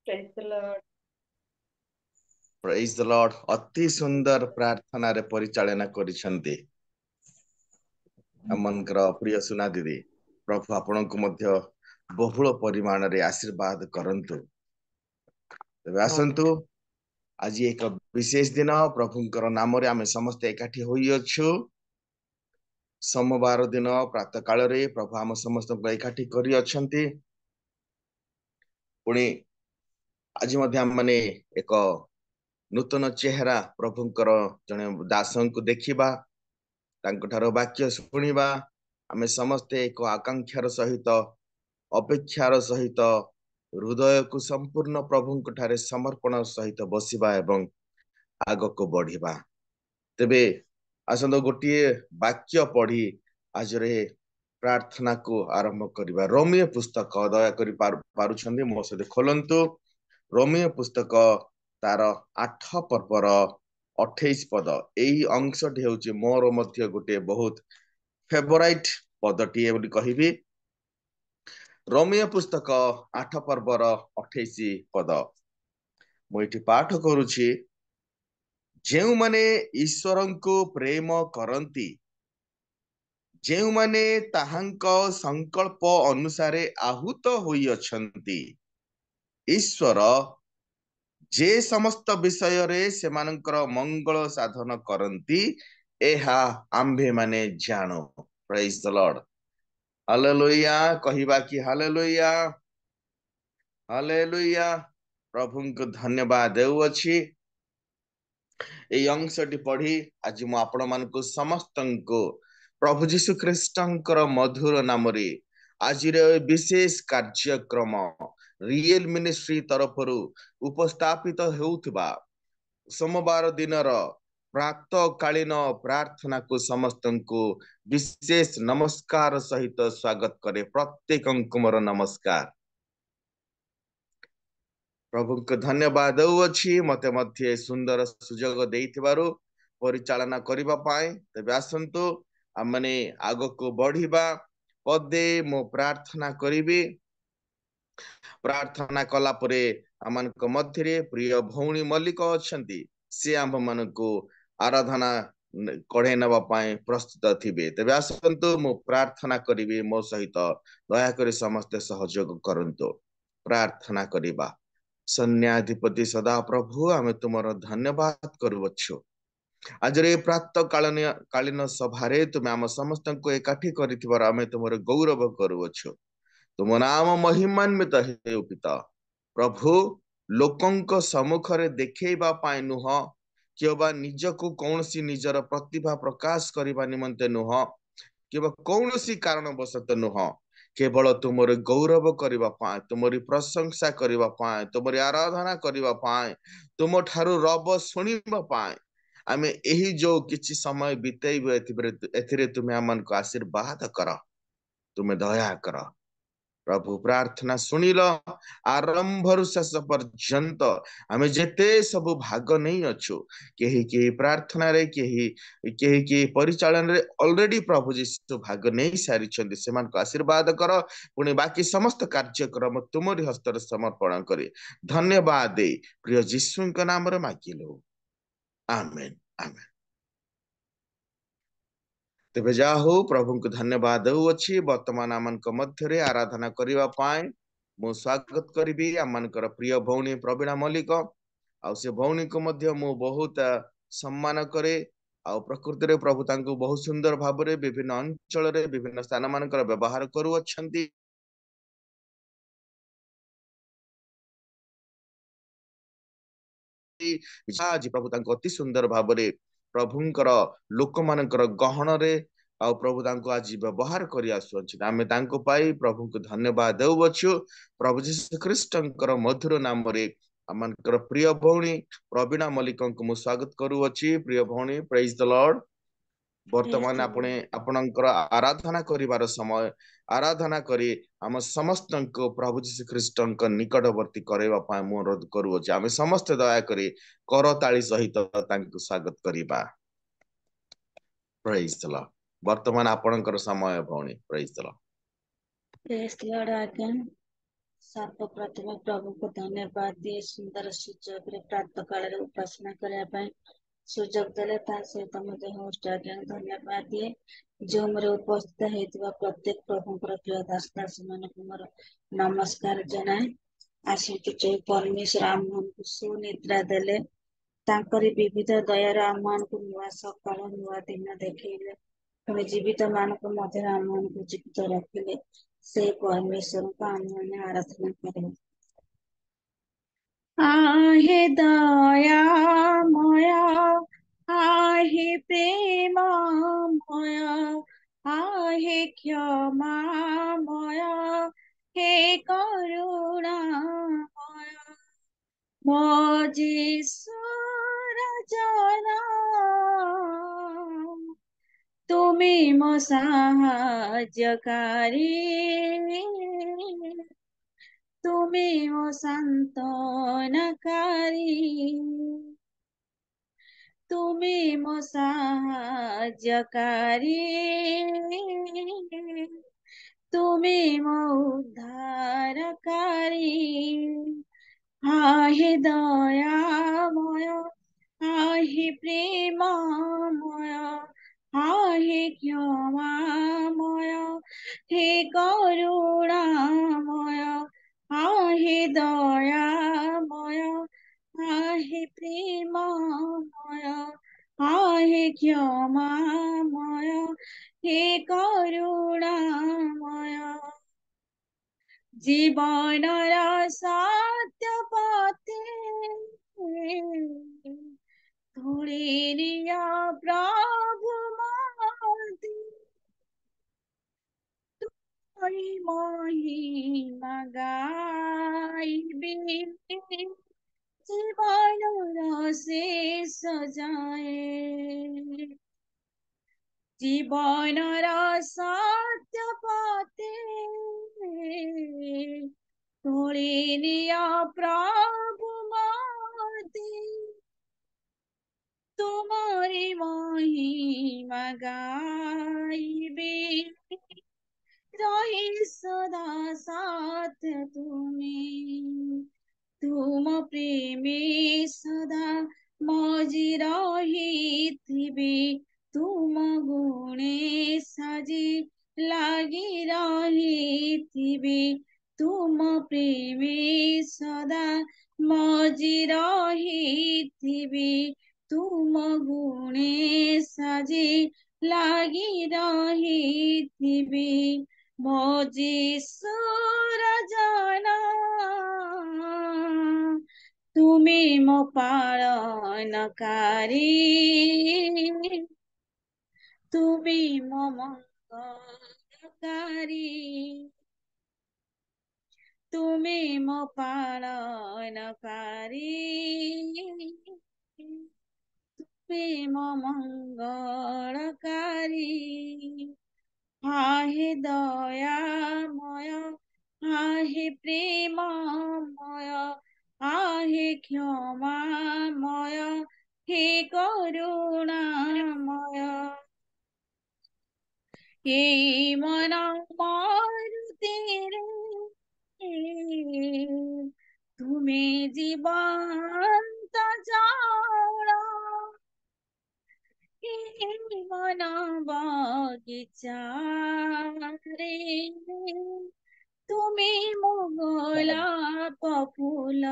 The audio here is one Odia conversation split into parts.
Praise the Lord. Praise the Lord. अति सुंदर प्रार्थना रे परिचालना करिसंती अमनकर प्रिय सुना दीदी। प्रभु आपण को मध्य बहुल परिमाण रे आशीर्वाद करंतु। तबे आसंतु आज एक विशेष दिन प्रभुंकर नाम रे आमे समस्त एकाठी होई अछु। सोमवार दिन प्रातः काल रे प्रभु आम समस्त को एकाठी करी अछंती। पुणी आज मध्य हम माने एक नूतन चेहरा प्रभुंकर जने दासन को देखिबा, तांकठारो वाक्य शुणिबा। आमे समस्ते एक आकांक्षार सहित अपेक्षार सहित हृदय को संपूर्ण प्रभुंक ठारे समर्पण सहित बसिबा एवं आग को बढ़िबा। तेबे आसंद गोटिए वाक्य पढ़ी आज रे प्रार्थना को आरंभ करिबा। रोमियो पुस्तक दया करी पारुछंदी मो सहित खोलंतु। रोमियो पुस्तक तार 8 पर्वर 28 पद। एही अंशटी हेउची मोर मध्य गोटे बहुत फेवराइट पदटी बोली कहिबी। रोमियो पुस्तक 8 पर्वर 28 पद मुझे पाठ करुछि। जेउ माने ईश्वरं को प्रेम करंती, जेउ माने ताहांक संकल्प अनुसारे आहुत होई अछंती, ईश्वर जे समस्त विषय रे सेमानकर मंगल साधन करंती एहा आंभे माने जानो। Praise the Lord. हालेलुया कहिबा कि हालेलुया हालेलुया। प्रभुंक धन्यवाद देउअछि। एई अंशटी पढ़ी आज मु आपण मानकु समस्तंको प्रभु जीशु ख्रीष्टंकर मधुर नाम रे आज रे विशेष कार्यक्रम रियल मिनिस्ट्री तरफरु उपस्थापित हेउथबा सोमवार दिनर प्रातः कालीन प्रार्थना को समस्तंको विशेष नमस्कार सहित स्वागत करे। प्रत्येक मोर नमस्कार। प्रभु को धन्यवाद अछि मते मध्य सुंदर सुजोग देइथिबारु परिचालना करिबा पाए। तबे आसंतु आमने आगो को बढ़िबा। पदे मो प्रार्थना करिबी। प्रार्थना कला परे आमन को मध्य प्रिय भौणी मल्लिक अछंती, से आम मन को आराधना कढ़े नवा पाए प्रस्तुत थिबे। तबे आसंतु मो प्रार्थना करिबी। मो सहित दया करी समस्त सहयोग करंतु। प्रार्थना करिबा। सन्याधिपति सदा प्रभु आमे तुमर धन्यवाद करुवछु। आज रे प्रातः कालीन सभारे तुमे आम समस्त को एकाठी करिथिबार आमे तुमर गौरव करुवछु। तुम नाम महिमान्वित हेउ पिता। प्रभु लोकंक सम्मुखरे देखैबा पाए नुह किबा निजको कौनसी निजर प्रतिभा प्रकाश करिबा निमंते नुह किबा कौनसी कारणवशत नुह, केवल तुमर गौरव करिबा पाए, तुमरी प्रशंसा करिबा पाए, तुमरी आराधना करिबा पाए, तुम ठारू रब सुनिबा पाए आमे एही जो किछि समय बितेइबे एथिरे तुमे आमन को आशीर्वाद कर, तुमे दया कर। प्रभु प्रार्थना सुनिल आरंभरु शेष पर्यंत आमे जेते सब भाग नहीं अछु, केही केही प्रार्थना रे केही केही परिचालन रे ऑलरेडी प्रभु जीशु भाग नहीं सारी छंदी। सेमान को आशीर्वाद कर। पुणी बाकी समस्त कार्यक्रम तुमरी हस्तर समर्पण करे धन्यवाद दे प्रिय जीशु के नाम रे मागिलो। आमेन आमेन। तेबे जा हो प्रभु को धन्यवाद अछि। वर्तमान आमन को मध्य रे आराधना करिवा पाए मु स्वागत करिबी आमनकर प्रिय भौणी प्रवीणा मल्लिक। आ से भौणी को मध्य मु बहुत सम्मान करे। आ प्रकृति रे प्रभु तांको बहुत सुंदर भाव रे विभिन्न अंचल रे विभिन्न स्थान मानकर व्यवहार करू अछंती। आज प्रभु तांको अति सुंदर भाव रे प्रभुंकर लोक मानकर गहन रे आ प्रभु तांको आज व्यवहार करि आसुअछि। आमे तांको पाई प्रभु को धन्यवाद देउछु। प्रभु जीशु ख्रीष्टंकर मधुर नाम रे आमनकर प्रिय भौणी प्रवीणा मल्लिक को मु स्वागत करूअछि। प्रिय भौणी प्रेज द लॉर्ड। Praise वर्तमान the आपणे Lord. आपणकर आराधना करिवार समय आराधना करी आम समस्त को प्रभु जीशु ख्रीष्टंक निकटवर्ती करैबा पाए मु अनुरोध करूअछि। आमे समस्त दया करी करताली सहित तांको स्वागत करिबा। Praise the lord. वर्तमान आपणकर समय भौणी praise the lord. Praise the Lord again. सर्वप्रथम प्रभु को धन्यवाद दिए सुंदर सुजोग रे प्रातः काल रे उपासना करया पय सुजोग देले ता सहित मते होस्ट आज्ञा धन्यवाद दिए जो मोर उपस्थित हेतिबा प्रत्येक प्रभुଙ୍କର प्रिय दास दासी ମାନଙ୍କୁ ମୋର नमस्कार जनाए आशिष जो परमेश्वर आमମାନଙ୍କୁ सुनिद्रा देले तांकरी विविध दयार आमମାନଙ୍କୁ नूआ सकाळ नूआ दिन देखैले पुଣି जीवित ମାନଙ୍କ ମଧ୍ୟରେ आमମାନଙ୍କୁ जीवित रखिले से परमेश्वर को आमने आराधना करें। आहे दयामय आहे प्रेममय आहे क्षमामय हे करुणामय मो जीशुर जना তুমি মো সাহায্যকারী তুমি মো সান্তনাকারী তুমি মো সাহায্যকারী তুমি মো উদ্ধারকারী आहे दयामय आहे प्रेममय आहे क्षमामय हे करुणामय आहे दयामय आहे प्रेममय आहे क्षमामय हे करुणामय जीवनर सत्य पथे धूलिनिया प्रभु मति तुई महिमा गाइबी जीवनर शेष जाए जीवनर सत्य पथे धूलिनिया प्रभु मति तुम्हारी महिमा गाइबे रही सदा साथ तुम्हें तुम प्रेमे सदा मजी रहिथिबे तुम गुणे साजी लागि रहिथिबे तुम प्रेमे सदा मजी रहिथिबे तुम गुणे साजी लागि रहिथिबे मो जीशुर जना তুমি মো পালনকারী তুমি মো মঙ্গলকারী তুমি মো পালনকারী তুমি মো মঙ্গলকারী आहे दयामय आहे प्रेममय आहे क्षमामय हे करुणामय हे मन मारुतिरे तुम्हें जीवंत जाना मन बगिचारे তুমি মো গোলাপ ফুল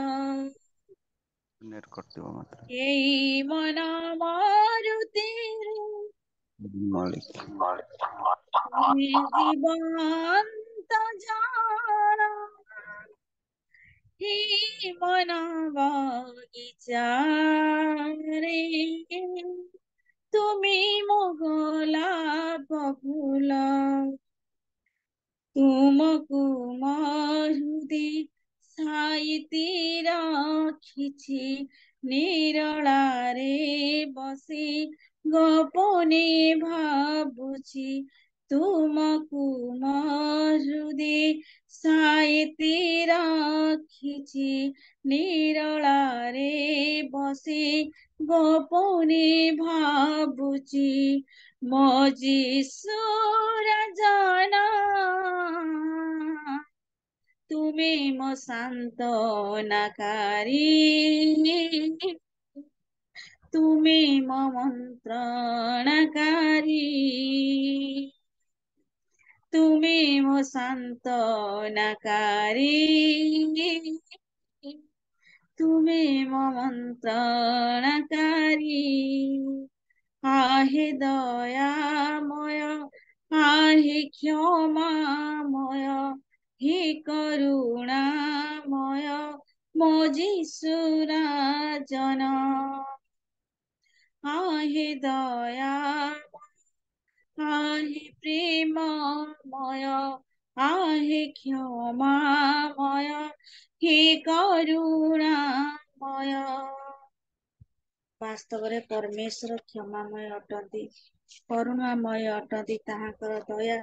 নেট করতেও মাত্র এই মন মারুতিরে মালিক তুমি জীবন্ত জানা হে মন বগিচারে তুমি মো গোলাপ ফুল ତୁମକୁ ମୋ ହୃଦେ ସାଇତି ରଖିଛି ନିରଳାରେ ବସି ଗୋପନେ ଭାବୁଛି ତୁମକୁ ମୋ ହୃଦେ ସାଇତି ରଖିଛି ନିରଳାରେ ବସି ଗୋପନେ ଭାବୁଛି ମୋ ଯୀଶୁର जना तुमे मो सान्त्वनाकारी तुमे मो मन्त्रणाकारी तुमे मो सान्त्वनाकारी तुमे मो मन्त्रणाकारी आहे दयामय आहे क्षमामय हे करुणामय मो जिसु राजन आहे दया आहे प्रेममय आहे क्षमामय हे करुणामय वास्तव में परमेश्वर क्षमामय अटंती करुणामय अटंती ताहाकर दया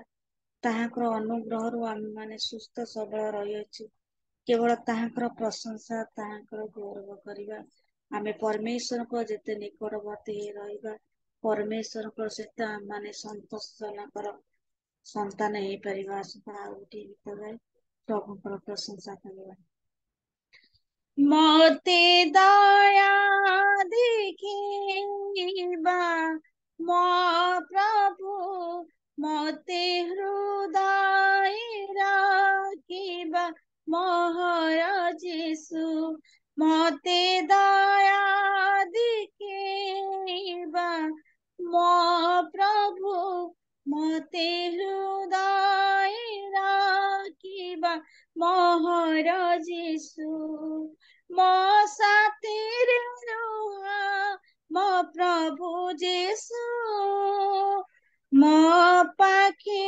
ताहाकर अनुग्रह आम माने सुस्थ सबल रही केवल ताहाकर प्रशंसा ताहाकर गौरव करवा आमे परमेश्वर को जेते निकटवर्ती रहिबा परमेश्वर को सहित आम माने संतोषजनकर संतान हो पारिबा सदा उठी गीत गाई प्रभुकर प्रशंसा करवा मते दया देखिबा मो प्रभु मते हृदय राखिबा मोहर जीशु मते दया देखिबा मो प्रभु मते हृदय राखिबा मोहर जीशु मो साथीर रुहा मो प्रभु जीशु मो पाखे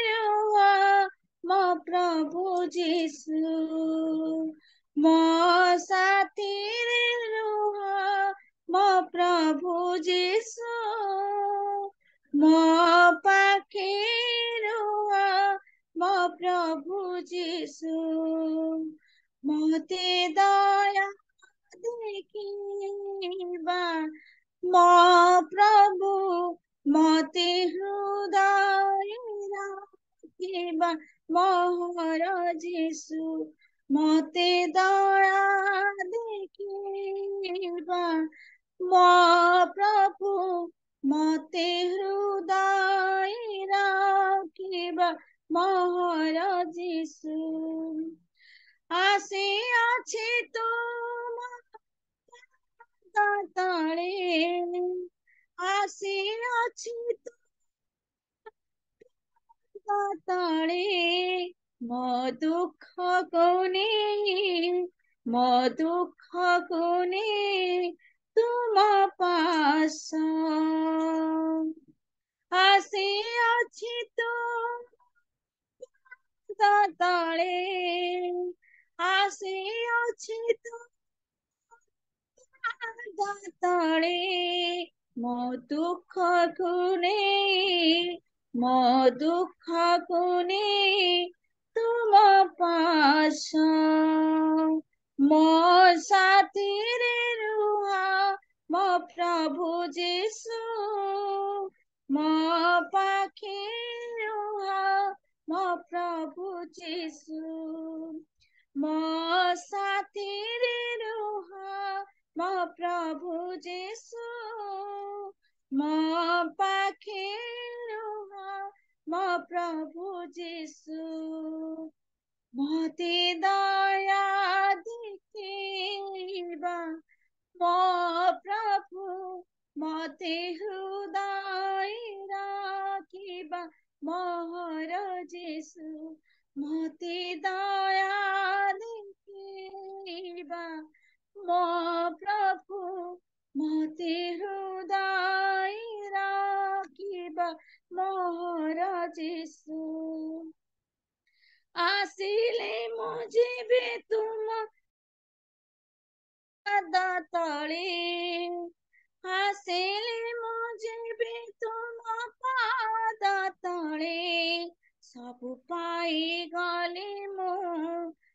रुहा मो प्रभु जीशु मो साथीर रुहा मो प्रभु जीशु मो पाखे रुहा मो प्रभु जीशु मते दया देखिबा मो प्रभु मते हृदय राखिबा मोहर जीशु मते दया देखिबा मो प्रभु मते हृदय राखिबा मोहर जीशु आसे আছে তোমার তলে আসে আছে তোমার তলে মো দুঃখ কোনে মো দুঃখ কোনে তোমা পাশ আসে আছে তোমার তলে আসে আছে तले मो दुख कुने मो दुख कुने तुम पास मो साथीर रुहा मो प्रभु जीशु मो पाखे रुहा मो प्रभु जीशु मो साथीर रुहा मो प्रभु जीशु मो पाखे रुहा मो प्रभु जीशु मते दया देखिबा मो प्रभु मते हृदय राखिबा मोहर जीशु मते दया देखिबा मो प्रभु मते हृदय राखिबा मोहर जीशु आसिले मुझे तुम तले आसिले मुझे तुम पाद तले सबु पाई गली मो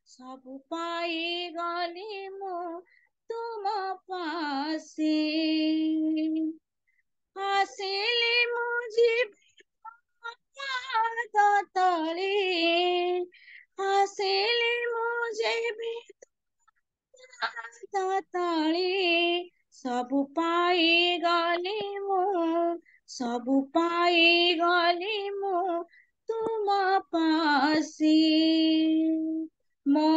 सबु पाई गली मो तुम पासे आसिले मुझे पाद तले आसिले ତଳେ ସବୁ ପାଇଗଲି ମୁଁ, ସବୁ ପାଇଗଲି ମୁଁ ତୁମ ପାଶି। ମୋ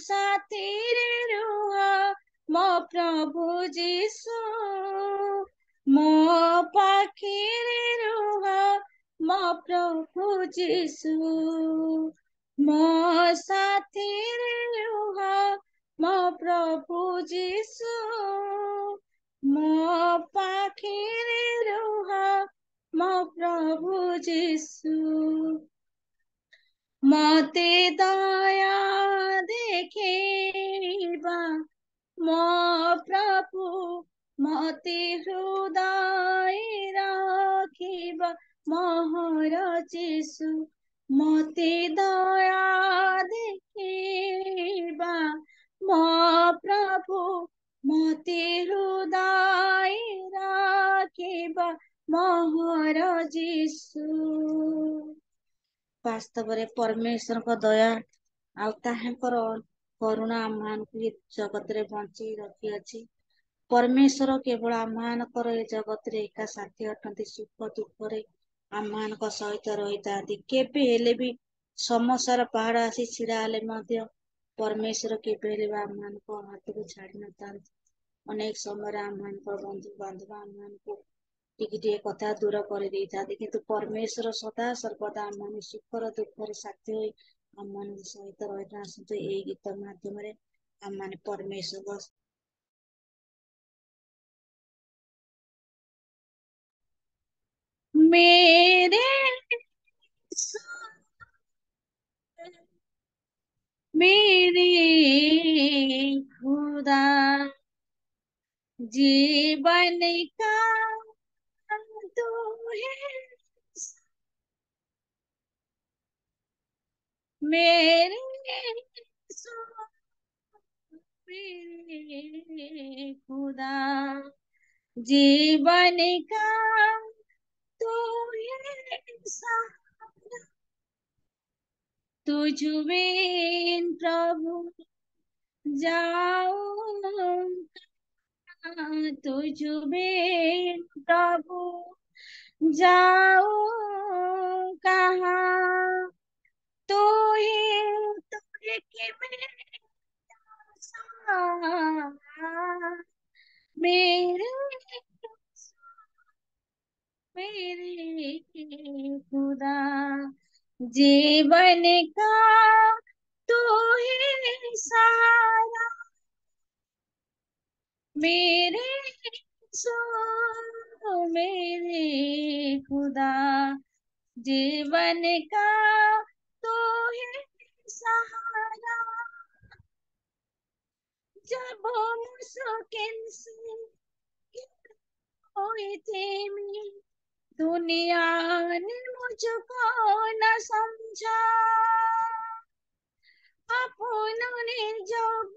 ସାଥିରେ ରୁହ ମୋ ପ୍ରଭୁ ଯୀଶୁ, ମୋ ପାଖରେ ରୁହ ମୋ ପ୍ରଭୁ ଯୀଶୁ, ମୋ ସାଥିରେ ରୁହ ମୋ ପ୍ରଭୁ ଯୀଶୁ, ମୋ ପାଖରେ ରୁହ ମୋ ପ୍ରଭୁ ଯୀଶୁ। ମତେ ଦୟା ଦେଖେଇବା ମୋ ପ୍ରଭୁ, ମତେ ହୃଦୟ ରଖିବା ମୋର ଯୀଶୁ, ମତେ ଦୟା ଦେଖେଇବା ମୋ ପ୍ରଭୁ, ମତେ ହୃଦୟ ରଖିବା ମୋର ଯୀଶୁ। ବାସ୍ତବରେ ପରମେଶ୍ୱରଙ୍କ ଦୟା ଆଉ ତାହାଙ୍କର କରୁଣା ଆମମାନଙ୍କୁ ଏ ଜଗତରେ ବଞ୍ଚେଇ ରଖିଅଛି। ପରମେଶ୍ୱର କେବଳ ଆମମାନଙ୍କର ଏ ଜଗତରେ ଏକା ସାଥୀ ଅଟନ୍ତି। ସୁଖ ଦୁଃଖରେ ଆମମାନଙ୍କ ସହିତ ରହିଥାନ୍ତି। କେବେ ହେଲେ ବି ସମସ୍ୟାର ପାହାଡ ଆସି ଛିଡା ହେଲେ ମଧ୍ୟ ପରମେଶ୍ୱର କେବେ ହେଲେ ବି ଆମମାନଙ୍କ ହାତକୁ ଛାଡି ନଥାନ୍ତି। ଅନେକ ସମୟରେ ଆମମାନଙ୍କ ବନ୍ଧୁ ବାନ୍ଧବ ଆମମାନଙ୍କୁ ଟିକେ ଟିକେ କଥା ଦୂର କରିଦେଇଥାନ୍ତି, କିନ୍ତୁ ପରମେଶ୍ୱର ସଦା ସର୍ବଦା ଆମମାନେ ସୁଖର ଦୁଃଖରେ ସାଥି ହୋଇ ଆମମାନଙ୍କ ସହିତ ରହିଥାନ୍ତି। ଆସନ୍ତୁ ଏଇ ଗୀତ ମାଧ୍ୟମରେ ଆମମାନେ ପରମେଶ୍ୱର मेरे मेरे खुदा जीवन का तू है, मेरे मेरे खुदा जीवन का तू है सहारा, तुझ बिन प्रभु जाऊं, तुझ बिन प्रभु जाऊं कहाँ, तू ही तो कि मेरे मेरे खुदा जीवन का तू ही सहारा, मेरे मेरे खुदा जीवन का तू ही सहारा। जब मुश्किल से हुई थी मैं, दुनिया ने मुझको न समझा, अपनों ने जब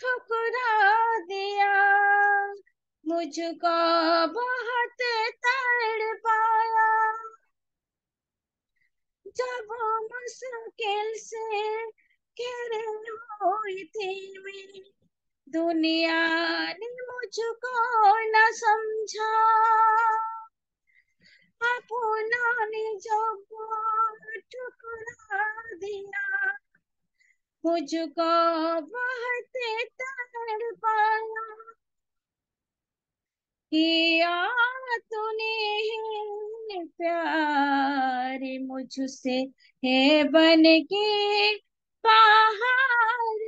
ठुकरा दिया, मुझको बहुत तड़पाया। जब मुश्किल से घिरी हुई थी मैं, दुनिया ने मुझको न समझा, अपनों ने जब ठुकरा दिया, मुझको बहुत तड़पाया। किया तूने प्यार मुझसे है बन के पहाड़,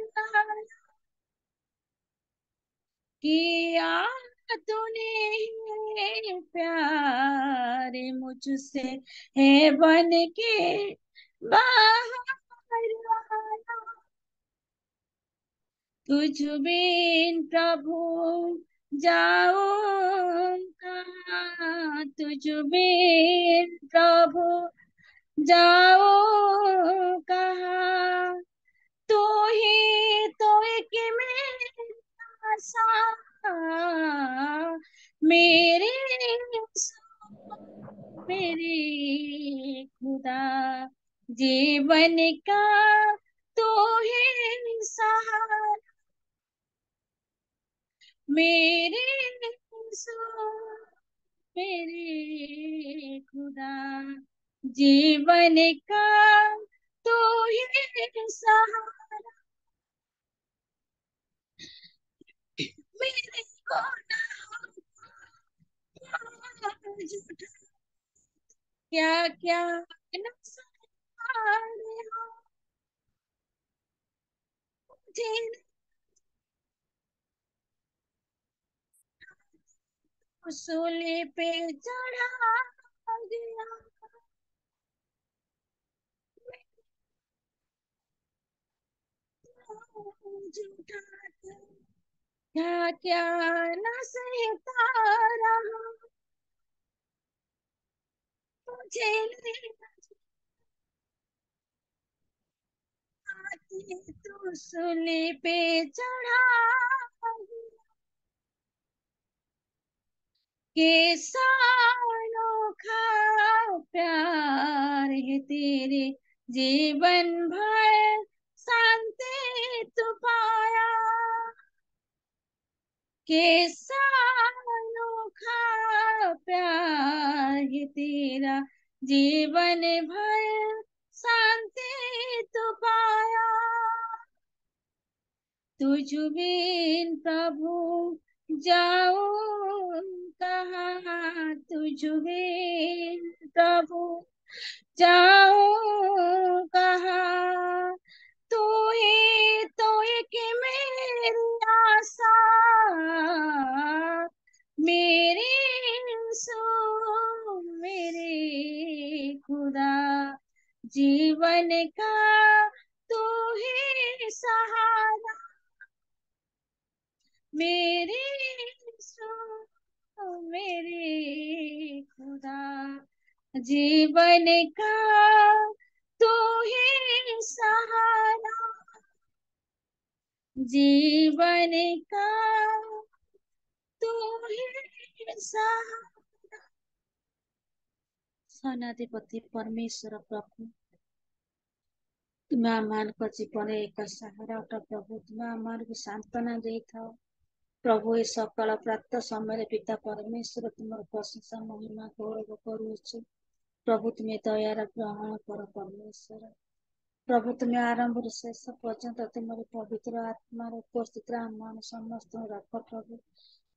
किया तूने प्यार मुझसे है बन के बाहर आया। तुझ बिन प्रभु जाऊं कहाँ, तुझ बिन प्रभु जाऊं कहाँ, तू ही तो एक मेरा सहारा, मेरे मेरे खुदा जीवन का तू ही सहारा। मेरे यीशु मेरे खुदा जीवन का तो ही सहारा मेरे को ना झूठा क्या क्या न सहारे हो मुझे सूली पे चढ़ा दिया झूठा क्या क्या न सहता रहा मुझे तू सूली पे चढ़ा कैसा अनोखा प्यार है तेरे जीवन भर शांति तू पाया कैसा अनोखा प्यार है तेरा जीवन भर शांति तू पाया तुझ बिन प्रभु जाऊं कहाँ तुझ बिन प्रभु जाऊं कहाँ तू ही तो एक मेरी आशा मेरे यीशु मेरे खुदा जीवन का तू ही सहारा मेरे यीशु मेरे खुदा जीवन का तू ही सहारा जीवन का तू ही सहारा सेनाधिपति परमेश्वर प्रभु तुम आम जीवन एक सहारा अट प्रभु तुम आम सांत्वना दे था प्रभु ए सकाल प्रातः समय पिता परमेश्वर तुम प्रशंसा महिमा गौरव करुच प्रभु तुम्हें दयार ग्रहण कर परमेश्वर प्रभु तुम्हें आरंभ शेष पर्यंत तुम पवित्र आत्मार उपस्थित आम समस्त रख प्रभु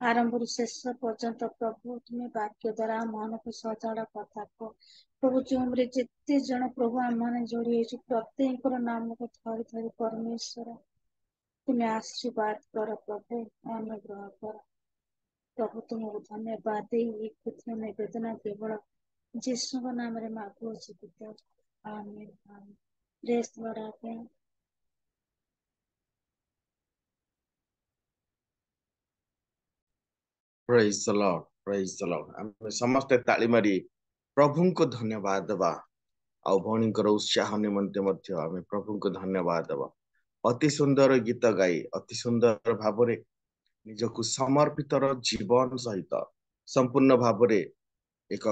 आरंभ शेष पर्यंत प्रभु तुम्हें वाक्य द्वारा मन को सजाड़ कथा कह प्रभु जो जिते जन प्रभु आम मैंने जोड़ी प्रत्येक नाम को थरी थरी परमेश्वर तुम्हें आशीर्वाद कर प्रभु अनुग्रह कर प्रभु तुमको धन्यवाद दे निवेदना केवल यीशु के नाम रे मांगू पिता आमीन आमीन प्रेज द लॉर्ड आमीन praise the Lord praise the Lord आमे समस्त ताली मारी प्रभु को धन्यवाद देबा आ भौणीकर उत्साह निमंते मध्य आमे प्रभु को धन्यवाद देबा अति सुंदर गीत गाई अति सुंदर भावरे निजको समर्पित जीवन सहित संपूर्ण भावरे एक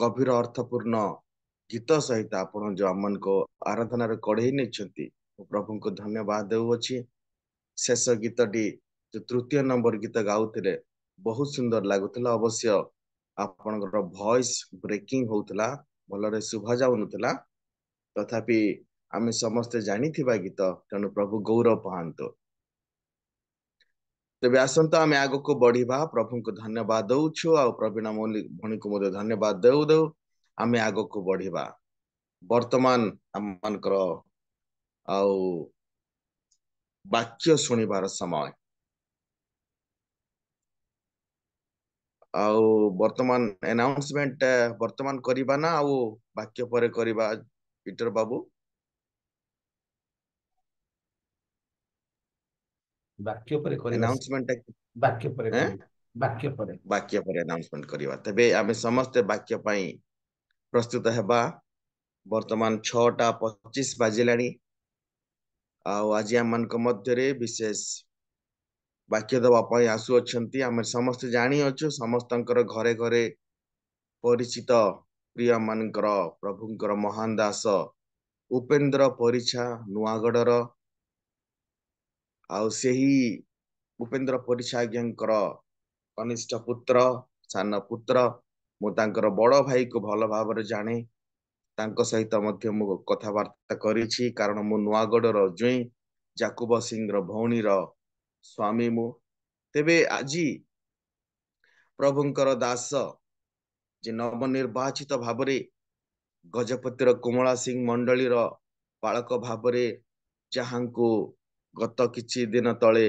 गभीर अर्थपूर्ण गीत सहित आपण जो आमन को आराधना कढ़ई नहीं प्रभु को धन्यवाद देउछि शेष गीतटी जो तृतीय नंबर गीत गाउथिले बहुत सुंदर लागुଥିଲା अवश्य आपणकर वॉइस ब्रेकिंग होउतला भलरे सुभा जाउनथला तथापि आमे समस्त जानिथिबा गीत तेणु प्रभु गौरव पाहंतो तेबे आसंता आमे आगो को बढ़िबा प्रभु को धन्यवाद दउछु आ प्रवीण मौलिक भणी को मधे धन्यवाद देउ देउ आमे आगो को बढ़िबा वर्तमान आमनकर आउ वाक्य सुनिबार समय आउ वर्तमान अनाउंसमेंट वर्तमान करिबा ना आउ वाक्य परे करिबा पीटर बाबू वाक्य परे करिबा अनाउंसमेंट वाक्य परे करिबा वाक्य परे अनाउंसमेंट करिबा तबे आमे समस्त वाक्य पई प्रस्तुत हेबा वर्तमान 6:25 बाजिलानी आउ आज आमन को मध्य रे विशेष वाक्य दवा पई आसु अछंती आमे समस्त जानी अछु समस्तंकर घरे घरे परिचित प्रिय मानकर प्रभुंकर महान दास उपेंद्र परिछा नुआगडर आउ सेही उपेन्द्र परिछा आज्ञांकर कनिष्ठ पुत्र सान पुत्र मु तांकर बड़ भाई को भल भाव जाने तांको सहित मध्य मु कथबार्ता करिछि कारण मु नुआगढ़र जुई जाकुब सिंह भौणीर स्वामी मु तेबे आजी प्रभुंकर दास जे नवनिर्वाचित भावरे गजपतिर कुमला सिंह मंडलीर बालक भावरे जहांको गत किछि दिन तले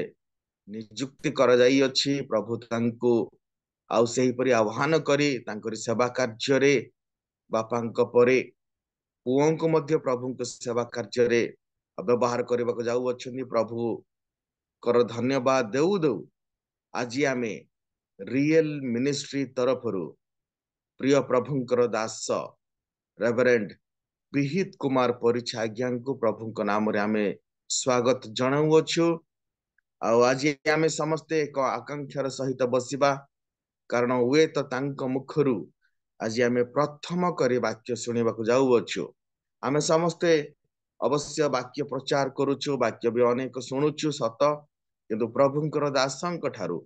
नियुक्ति करा जाई अछि प्रभु तांको आउ सेही परि आह्वान करी तांकरी सेवा कार्य रे बापांक परे पुओंको मध्य प्रभुंक सेवा कार्य रे व्यवहार करबाक जाऊ अछन्ती प्रभु कर धन्यवाद देउ देउ आज आमे रियल मिनिस्ट्री तरफरु प्रिय प्रभुंकर दास रेवरेंड विहित कुमार परिछा आज्ञा को प्रभुंक नाम रे आमे स्वागत जणाउछु आज आमे समस्ते एक आकांक्षार सहित बसिबा कारण वे तो तांक मुखरु आज आमे प्रथम करी वाक्य सुनिबाकु जाउछु आमे समस्ते अवश्य वाक्य प्रचार करूछु वाक्य भी अनेक सुनुछु सत किंतु प्रभुंकर दासंक ठारू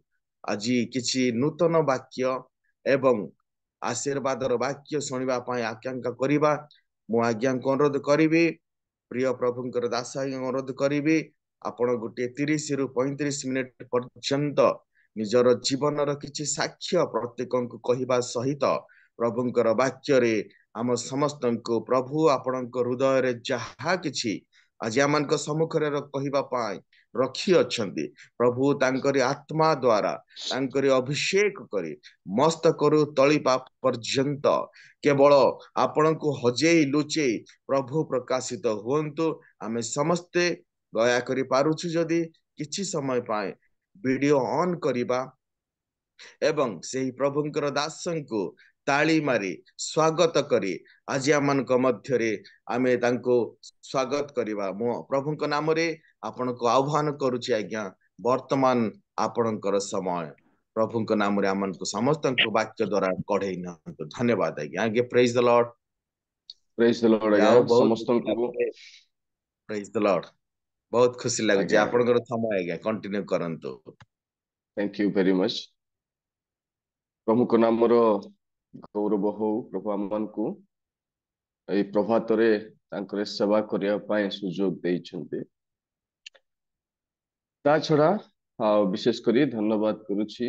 आज किछि नूतन वाक्य एवं आशीर्वादर वाक्य सुनिबा पई आकांक्षा करिबा मु आज्ञा को अनुरोध करिबी प्रिय प्रभुंकर दास अनुरोध करिबी आपण गोटे 30 रु 35 मिनिट पर्यंत निजर जीवनर किछि साक्ष्य प्रत्येक को कहिबा सहित प्रभुंकर वाक्य रे आम समस्त को प्रभु आपणक हृदय रे जहा किछि आज आमनक सम्मुख रे कहिबा पाई रखी अछंती प्रभु तांकरी आत्मा द्वारा तांकरी अभिषेक करी मस्त करू तली पाप पर्यंत केवल आपण को हजेई लुचेई प्रभु प्रकाशित हुंतु आमे समस्ते दया करी पारुछु जदि किछि समय पाए वीडियो ऑन करिबा एवं सेही प्रभुंकर दासंको ताली मारी स्वागत करी आज आमनक मध्य रे आमे तांको स्वागत करिबा मो प्रभुंक नाम रे आपनको आह्वान करूछि आज्ञा वर्तमान आपणकर समय प्रभुंक नाम रे आमनको समस्त वाक्य द्वारा कढै न धन्यवाद आज्ञा आगे प्रेज द लॉर्ड आज्ञा समस्त को प्रेज द लॉर्ड बहुत खुशी लागुଛି आपणकर समय आज्ञा कंटिन्यू करंतु थैंक यू वेरी मच प्रभुंक नाम रो गौरव हो प्रभु आमन को ए प्रभात रे तांकर सेवा करिया पाए सुजोग देइछन्ते ता छड़ा विशेष करी धन्यवाद करूछि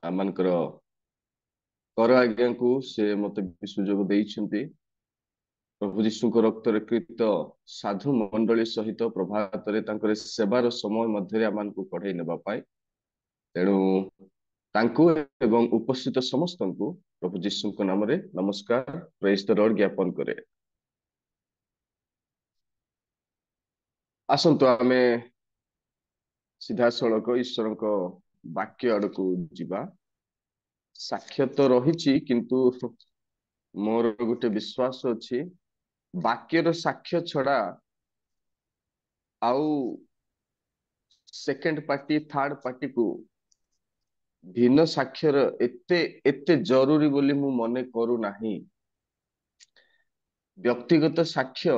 आमनकर कर आज्ञा को से मते सुजोग देइछन्ते प्रभु जीशु को रक्त रे कृत साधु मंडली सहित प्रभात रे तांकर सेवार समय मध्य आमान को कढै नेबा पाए तेणु तांको एवं उपस्थित समस्त को प्रभु जीशु को नाम रे नमस्कार प्रेज द लॉर्ड ज्ञापन करे आसंतो आमे सीधा सड़क ईश्वर को वाक्य आड़ को जीवा साक्ष्य तो रही किंतु मोर गोटे विश्वास अछि वाक्यर साक्ष्य छड़ा आउ सेकेंड पार्टी थर्ड पार्टी को भिन्न साक्ष्यर एते एते जरूरी बोली मु मने करू नाही व्यक्तिगत साक्ष्य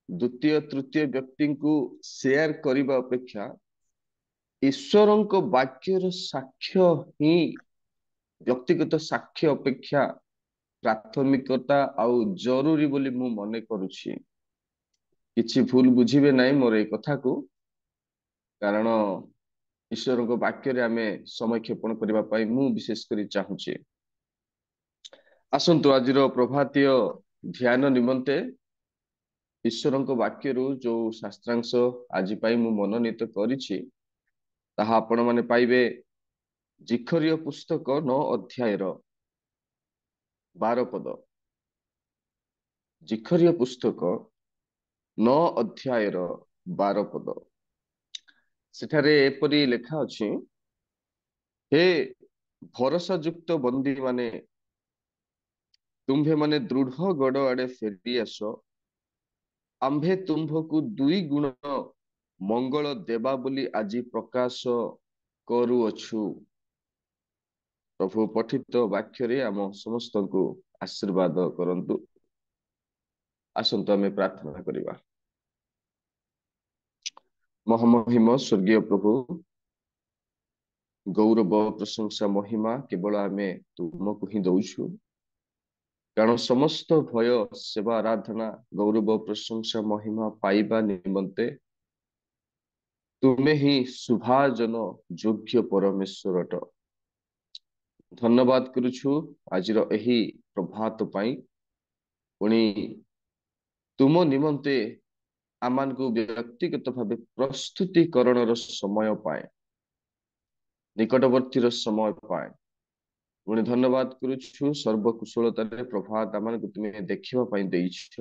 द्वितीय तृतीय व्यक्ति को शेयर करबा अपेक्षा ईश्वरन को वाक्यर साक्ष्य ही व्यक्तिगत साक्ष्य अपेक्षा प्राथमिकता आउ जरूरी बोली मु मने करूछि किछि भूल बुझिबे नाही मोर ए कथा को कारण ईश्वर को वाक्य रे आमे समय क्षेपण करबा पाई मु विशेष करी चाहूछि आसंतु आजिरो प्रभातीय ध्यान निमंते ईश्वर को वाक्य रु जो शास्त्रांश आज पाई मु मनोनीत करिछि ताहा आपण माने पाइबे जिखरीय पुस्तक 9 अध्याय 12 पद जिखरीय पुस्तक 9 अध्याय 12 पद सेठारे एपरी लेखा अछि हे भरोसा युक्त बंदी माने तुम्भे माने दृढ़ गड़ आड़े फेरी आस आम्भे तुम्भकु 2 गुण मंगल देवा बोली आज प्रकाश करूअछु प्रभु पठित वाक्य रे आम समस्त को आशीर्वाद करंतु आसंतु आमे प्रार्थना करिबा ମହାମହିମ ସ୍वर्ଗୀୟ ପ୍ରଭୁ, ଗୌରବ ପ୍ରଶଂସା ମହିମା କେବଳ ଆମେ ତୁମକୁ ହିଁ ଦଉଛୁ, କାରଣ ସମସ୍ତ ଭୟ ସେବା ଆରାଧନା ଗୌରବ ପ୍ରଶଂସା ମହିମା ପାଇବା ନିମନ୍ତେ ତୁମେ ହିଁ ଶୁଭାଜନ ଯୋଗ୍ୟ ପରମେଶ୍ୱର ଅଟ। ଧନ୍ୟବାଦ କରୁଛୁ ଆଜିର ଏହି ପ୍ରଭାତ ପାଇଁ। ପୁଣି ତୁମ ନିମନ୍ତେ ଆମମାନଙ୍କୁ ବ୍ୟକ୍ତିଗତ ଭାବେ ପ୍ରସ୍ତୁତିକରଣର ସମୟ ପାଏ, ନିକଟବର୍ତ୍ତୀର ସମୟ ପାଏ। ପୁଣି ଧନ୍ୟବାଦ କରୁଛୁ ସର୍ବକୁଶଳତାରେ ପ୍ରଭାତ ଆମମାନଙ୍କୁ ତୁମେ ଦେଖିବା ପାଇଁ ଦେଇଛ।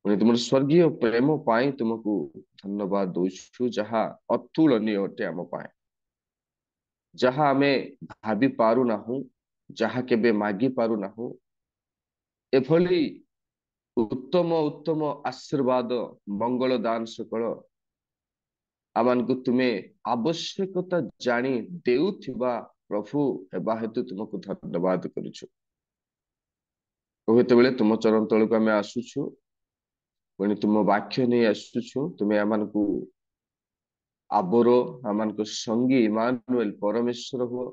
ପୁଣି ତୁମର ସ୍वर्ଗୀୟ ପ୍ରେମ ପାଇଁ ତୁମକୁ ଧନ୍ୟବାଦ ଦଉଛୁ, ଯାହା ଅତୁଳନୀୟ ଅଟେ ଆମ ପାଇଁ, ଯାହା ଆମେ ଭାବି ପାରୁନାହୁଁ, ଯାହା କେବେ ମାଗି ପାରୁନାହୁଁ। ଏଭଳି ଉତ୍ତମ ଉତ୍ତମ ଆଶୀର୍ବାଦ ମଙ୍ଗଳ ଦାନ ସକଳ ଆମମାନଙ୍କୁ ତୁମେ ଆବଶ୍ୟକତା ଜାଣି ଦେଉଥିବା ପ୍ରଭୁ ହେବା ହେତୁ ତୁମକୁ ଧନ୍ୟବାଦ କରୁଛୁ। ଯେତେବେଳେ ତୁମ ଚରଣ ତଳକୁ ଆମେ ଆସୁଛୁ, ପୁଣି ତୁମ ବାକ୍ୟ ନେଇ ଆସୁଛୁ, ତୁମେ ଆମମାନଙ୍କୁ ଆବର, ଆମମାନଙ୍କ ସଙ୍ଗୀ ଇମାନୁଏଲ ପରମେଶ୍ୱର ହୁଅ।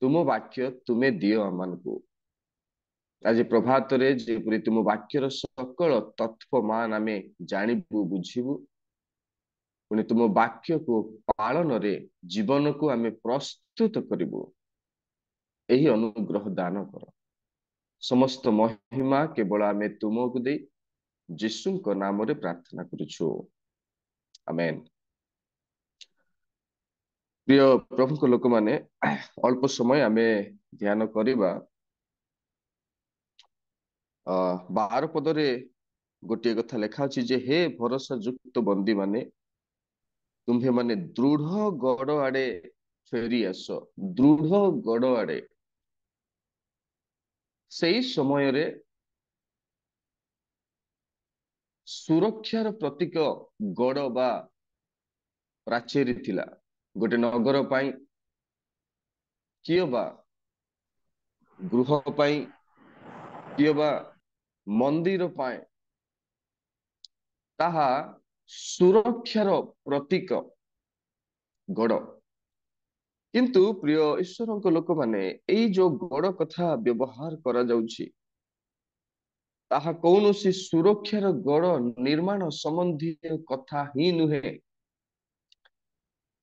ତୁମ ବାକ୍ୟ ତୁମେ ଦିଅ ଆମମାନଙ୍କୁ। ଆଜି ପ୍ରଭାତରେ ଯେପରି ତୁମ ବାକ୍ୟର ସକଳ ତତ୍ଵମାନ ଆମେ ଜାଣିବୁ, ବୁଝିବୁ, ପୁଣି ତୁମ ବାକ୍ୟକୁ ପାଳନରେ ଜୀବନକୁ ଆମେ ପ୍ରସ୍ତୁତ କରିବୁ, ଏହି ଅନୁଗ୍ରହ ଦାନ କର। ସମସ୍ତ ମହିମା କେବଳ ଆମେ ତୁମକୁ ଦେଇ ଯୀଶୁଙ୍କ ନାମରେ ପ୍ରାର୍ଥନା କରୁଛୁ, ଆମେନ୍। ପ୍ରିୟ ପ୍ରଭୁଙ୍କ ଲୋକମାନେ, ଅଳ୍ପ ସମୟ ଆମେ ଧ୍ୟାନ କରିବା 12 ପଦରେ ଗୋଟିଏ କଥା ଲେଖା ଅଛି ଯେ, ହେ ଭରସା ଯୁକ୍ତ ବନ୍ଦୀ ମାନେ, ତୁମ୍ଭେ ମାନେ ଦୃଢ ଗଡ଼ ଆଡେ ଫେରି ଆସ। ଦୃଢ ଗଡ଼ ଆଡେ। ସେଇ ସମୟରେ ସୁରକ୍ଷାର ପ୍ରତୀକ ଗଡ଼ ବା ପ୍ରାଚୀର ଥିଲା। ଗୋଟେ ନଗର ପାଇଁ, କିଏ ବା ଗୃହ ପାଇଁ, କିଏ ବା ମନ୍ଦିର ପାଇଁ, ତାହା ସୁରକ୍ଷାର ପ୍ରତୀକ ଗଡ଼। କିନ୍ତୁ ପ୍ରିୟ ଈଶ୍ୱରଙ୍କ ଲୋକମାନେ, ଏଇ ଯୋଉ ଗଡ଼ କଥା ବ୍ୟବହାର କରାଯାଉଛି, ତାହା କୌଣସି ସୁରକ୍ଷାର ଗଡ଼ ନିର୍ମାଣ ସମ୍ବନ୍ଧୀୟ କଥା ହିଁ ନୁହେଁ।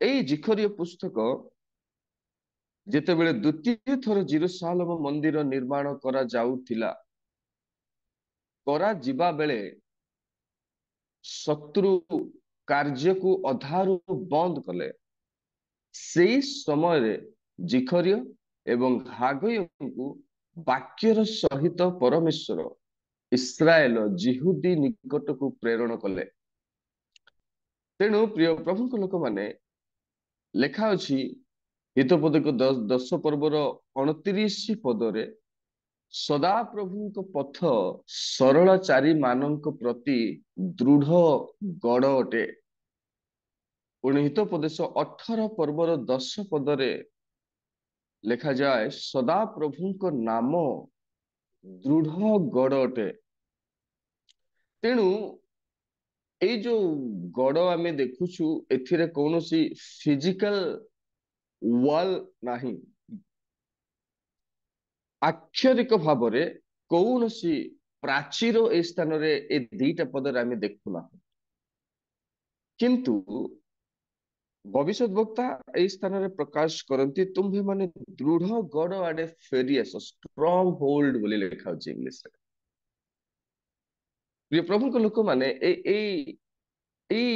ଏଇ ଜିଖରୀୟ ପୁସ୍ତକ ଯେତେବେଳେ ଦ୍ୱିତୀୟ ଥର ଜେରୁସାଲେମ ମନ୍ଦିର ନିର୍ମାଣ କରାଯାଉଥିଲା, କରାଯିବା ବେଳେ ଶତ୍ରୁ କାର୍ଯ୍ୟକୁ ଅଧାରୁ ବନ୍ଦ କଲେ। ସେଇ ସମୟରେ ଜିଖରୀୟ ଏବଂ ହାଗୟଙ୍କୁ ବାକ୍ୟର ସହିତ ପରମେଶ୍ୱର ଇସ୍ରାଏଲ ଜିହୁଦୀ ନିକଟକୁ ପ୍ରେରଣ କଲେ। ତେଣୁ ପ୍ରିୟ ପ୍ରଭୁଙ୍କ ଲୋକମାନେ, ଲେଖା ଅଛି ହିତୋପଦେଶ 10 ପର୍ବର 29 ପଦରେ, ସଦା ପ୍ରଭୁଙ୍କ ପଥ ସରଳଚାରୀ ମାନଙ୍କ ପ୍ରତି ଦୃଢ ଗଡ଼ ଅଟେ। ପୁଣି ହିତୋପଦେଶ 18 ପର୍ବର 10 ପଦରେ ଲେଖାଯାଏ, ସଦା ପ୍ରଭୁଙ୍କ ନାମ ଦୃଢ ଗଡ଼ ଅଟେ। ତେଣୁ ଏଇ ଯୋଉ ଗଡ଼ ଆମେ ଦେଖୁଛୁ, ଏଥିରେ କୌଣସି ଫିଜିକାଲ ୱାଲ ନାହିଁ। ଆକ୍ଷରିକ ଭାବରେ କୌଣସି ପ୍ରାଚୀର ଏ ସ୍ଥାନରେ ଏ ଦିଟା ପଦରେ ଆମେ ଦେଖୁନାହୁଁ। କିନ୍ତୁ ଭବିଷ୍ୟତ ବକ୍ତା ଏଇ ସ୍ଥାନରେ ପ୍ରକାଶ କରନ୍ତି, ତୁମ୍ଭେ ମାନେ ଦୃଢ ଗଡ଼ ଆଡେ ଫେରି ଆସ। ଷ୍ଟ୍ରଙ୍ଗ ହୋଲ୍ଡ ବୋଲି ଲେଖା ଅଛି ଇଂଲିଶରେ। ପ୍ରିୟ ପ୍ରଭୁଙ୍କ ଲୋକମାନେ, ଏଇ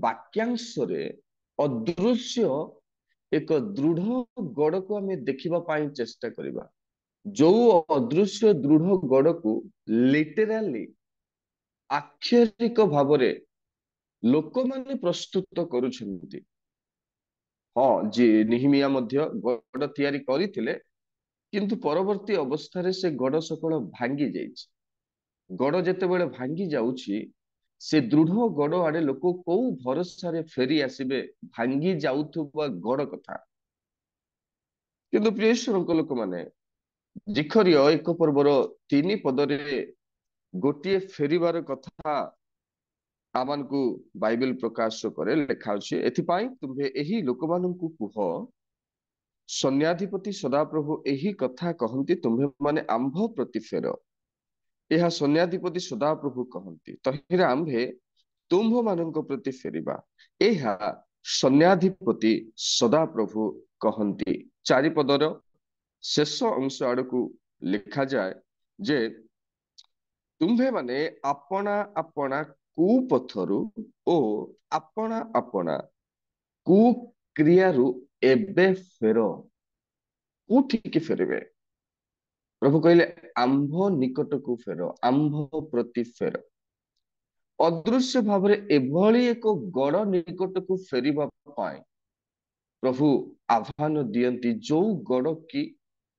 ବାକ୍ୟାଂଶରେ ଅଦୃଶ୍ୟ ଏକ ଦୃଢ ଗଡ଼କୁ ଆମେ ଦେଖିବା ପାଇଁ ଚେଷ୍ଟା କରିବା। ଯୋଉ ଅଦୃଶ୍ୟ ଦୃଢ ଗଡ଼କୁ ଲିଟେରାଲି, ଆକ୍ଷରିକ ଭାବରେ ଲୋକମାନେ ପ୍ରସ୍ତୁତ କରୁଛନ୍ତି। ହଁ, ନେହେମିୟା ମଧ୍ୟ ଗଡ଼ ତିଆରି କରିଥିଲେ, କିନ୍ତୁ ପରବର୍ତ୍ତୀ ଅବସ୍ଥାରେ ସେ ଗଡ଼ ସକଳ ଭାଙ୍ଗି ଯାଇଛି। ଗଡ଼ ଯେତେବେଳେ ଭାଙ୍ଗି ଯାଉଛି, ସେ ଦୃଢ ଗଡ଼ ଆଡେ ଲୋକ କୋଉ ଭରସାରେ ଫେରି ଆସିବେ? ଭାଙ୍ଗି ଯାଉଥିବା ଗଡ଼ କଥା। କିନ୍ତୁ ପ୍ରିୟ ଈଶ୍ୱରଙ୍କ ଲୋକମାନେ, ଜିଖରୀୟ 1 ପର୍ବର 3 ପଦରେ ଗୋଟିଏ ଫେରିବାର କଥା ଆମମାନଙ୍କୁ ବାଇବେଲ ପ୍ରକାଶ କରେ ଲେଖା ଅଛି, ଏଥିପାଇଁ ତୁମ୍ଭେ ଏହି ଲୋକମାନଙ୍କୁ କୁହ, ସୈନ୍ୟାଧିପତି ସଦାପ୍ରଭୁ ଏହି କଥା କହନ୍ତି, ତୁମ୍ଭେମାନେ ଆମ୍ଭ ପ୍ରତି ଫେର। ଏହା ସୈନ୍ୟାଧିପତି ସଦାପ୍ରଭୁ କହନ୍ତି, ତହିଁରେ ଆମ୍ଭେ ତୁମ୍ଭମାନଙ୍କ ପ୍ରତି ଫେରିବା। ଏହା ସୈନ୍ୟାଧିପତି ସଦାପ୍ରଭୁ କହନ୍ତି। ଚାରିପଦର ଶେଷ ଅଂଶ ଆଡକୁ ଲେଖାଯାଏ ଯେ ତୁମ୍ଭେମାନେ ଆପଣା ଆପଣା କୁପଥରୁ ଓ ଆପଣା ଆପଣା କୁକ୍ରିୟାରୁ ଏବେ ଫେର। କୋଉଠିକି ଫେରିବେ? ପ୍ରଭୁ କହିଲେ ଆମ୍ଭ ନିକଟକୁ ଫେର, ଆମ୍ଭ ପ୍ରତି ଫେର। ଅଦୃଶ୍ୟ ଭାବରେ ଏଭଳି ଏକ ଗଡ଼ ନିକଟକୁ ଫେରିବା ପାଇଁ ପ୍ରଭୁ ଆହ୍ୱାନ ଦିଅନ୍ତି, ଯୋଉ ଗଡ଼ କି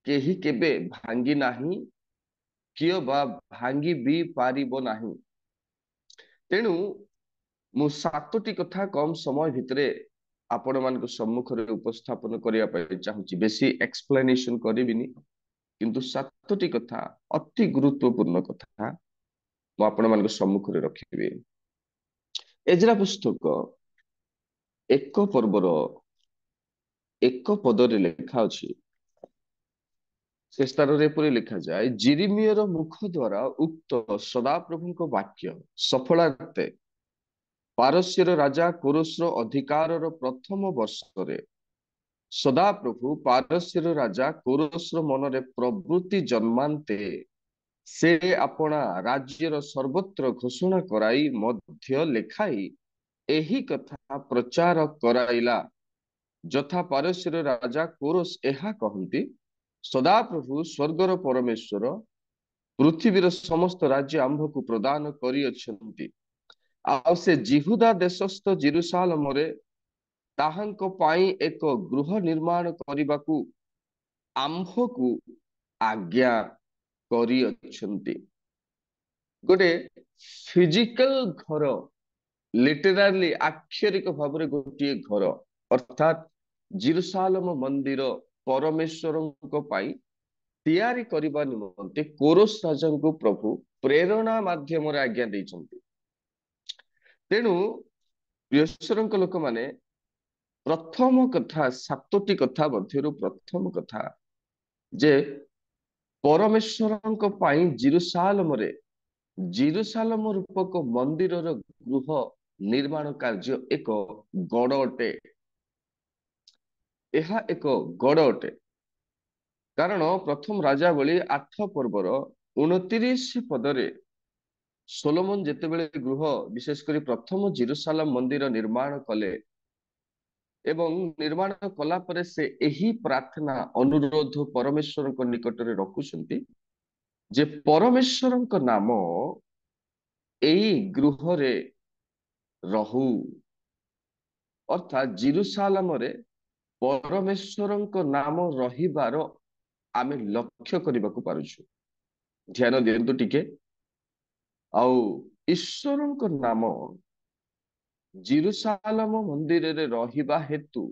କେହି କେବେ ଭାଙ୍ଗି ନାହିଁ, କିଏ ବା ଭାଙ୍ଗି ବି ପାରିବ ନାହିଁ। ତେଣୁ ମୁଁ 7ଟି କଥା କମ ସମୟ ଭିତରେ ଆପଣମାନଙ୍କ ସମ୍ମୁଖରେ ଉପସ୍ଥାପନ କରିବା ପାଇଁ ଚାହୁଁଛି। ବେଶୀ ଏକ୍ସପ୍ଲେନେସନ କରିବିନି, କିନ୍ତୁ 7ଟି କଥା ଅତି ଗୁରୁତ୍ୱପୂର୍ଣ୍ଣ କଥା ମୁଁ ଆପଣମାନଙ୍କ ସମ୍ମୁଖରେ ରଖିବି। ଏଜ୍ରା ପୁସ୍ତକ 1 ପର୍ବର 1 ପଦରେ ଲେଖା ଅଛି, ସେ ସ୍ଥାନରେ ଏପରି ଲେଖାଯାଏ, ଜିରିମିୟର ମୁଖ ଦ୍ୱାରା ଉକ୍ତ ସଦାପ୍ରଭୁଙ୍କ ବାକ୍ୟ ସଫଳାର୍ଥେ ପାରସ୍ୟର ରାଜା କୋରସର ଅଧିକାରର ପ୍ରଥମ ବର୍ଷରେ ସଦାପ୍ରଭୁ ପାରସ୍ୟର ରାଜା କୋରସର ମନରେ ପ୍ରବୃତ୍ତି ଜନ୍ମାନ୍ତେ ସେ ଆପଣା ରାଜ୍ୟର ସର୍ବତ୍ର ଘୋଷଣା କରାଇ ମଧ୍ୟ ଲେଖାଇ ଏହି କଥା ପ୍ରଚାର କରାଇଲା, ଯଥା ପାରସ୍ୟର ରାଜା କୋରସ ଏହା କହନ୍ତି, ସଦାପ୍ରଭୁ ସ୍ୱର୍ଗର ପରମେଶ୍ୱର ପୃଥିବୀର ସମସ୍ତ ରାଜ୍ୟ ଆମ୍ଭକୁ ପ୍ରଦାନ କରିଅଛନ୍ତି, ଆଉ ସେ ଜିହୁଦା ଦେଶସ୍ଥ ଜେରୁସାଲେମରେ ତାହାଙ୍କ ପାଇଁ ଏକ ଗୃହ ନିର୍ମାଣ କରିବାକୁ ଆମ୍ଭକୁ ଆଜ୍ଞା କରିଅଛନ୍ତି। ଗୋଟେ ଫିଜିକାଲ ଘର, ଲିଟରାଲି ଆକ୍ଷରିକ ଭାବରେ ଗୋଟିଏ ଘର, ଅର୍ଥାତ ଜେରୁସାଲେମ ମନ୍ଦିର ପରମେଶ୍ୱରଙ୍କ ପାଇଁ ତିଆରି କରିବା ନିମନ୍ତେ କୋରସ ରାଜାଙ୍କୁ ପ୍ରଭୁ ପ୍ରେରଣା ମାଧ୍ୟମରେ ଆଜ୍ଞା ଦେଇଛନ୍ତି। ତେଣୁ ପ୍ରିୟଶ୍ୱରଙ୍କ ଲୋକମାନେ, ପ୍ରଥମ କଥା, 7ଟି କଥା ମଧ୍ୟରୁ ପ୍ରଥମ କଥା ଯେ ପରମେଶ୍ୱରଙ୍କ ପାଇଁ ଜେରୁସାଲେମ ରୂପକ ମନ୍ଦିରର ଗୃହ ନିର୍ମାଣ କାର୍ଯ୍ୟ ଏକ ଗଡ଼ ଅଟେ। ଏହା ଏକ ଗଡ଼ ଅଟେ, କାରଣ ପ୍ରଥମ ରାଜାବଳୀ 8 ପର୍ବର 29 ପଦରେ ସୋଲୋମନ ଯେତେବେଳେ ଗୃହ, ବିଶେଷ କରି ପ୍ରଥମ ଜେରୁସାଲେମ ମନ୍ଦିର ନିର୍ମାଣ କଲେ ଏବଂ ନିର୍ମାଣ କଲା ପରେ ସେ ଏହି ପ୍ରାର୍ଥନା ଅନୁରୋଧ ପରମେଶ୍ୱରଙ୍କ ନିକଟରେ ରଖୁଛନ୍ତି ଯେ ପରମେଶ୍ୱରଙ୍କ ନାମ ଏଇ ଗୃହରେ ରହୁ, ଅର୍ଥାତ ଜେରୁସାଲେମରେ ପରମେଶ୍ୱରଙ୍କ ନାମ ରହିବାର ଆମେ ଲକ୍ଷ୍ୟ କରିବାକୁ ପାରୁଛୁ। ଧ୍ୟାନ ଦିଅନ୍ତୁ ଟିକେ। ଆଉ ଈଶ୍ୱରଙ୍କ ନାମ ଜେରୁସାଲେମ ମନ୍ଦିରରେ ରହିବା ହେତୁ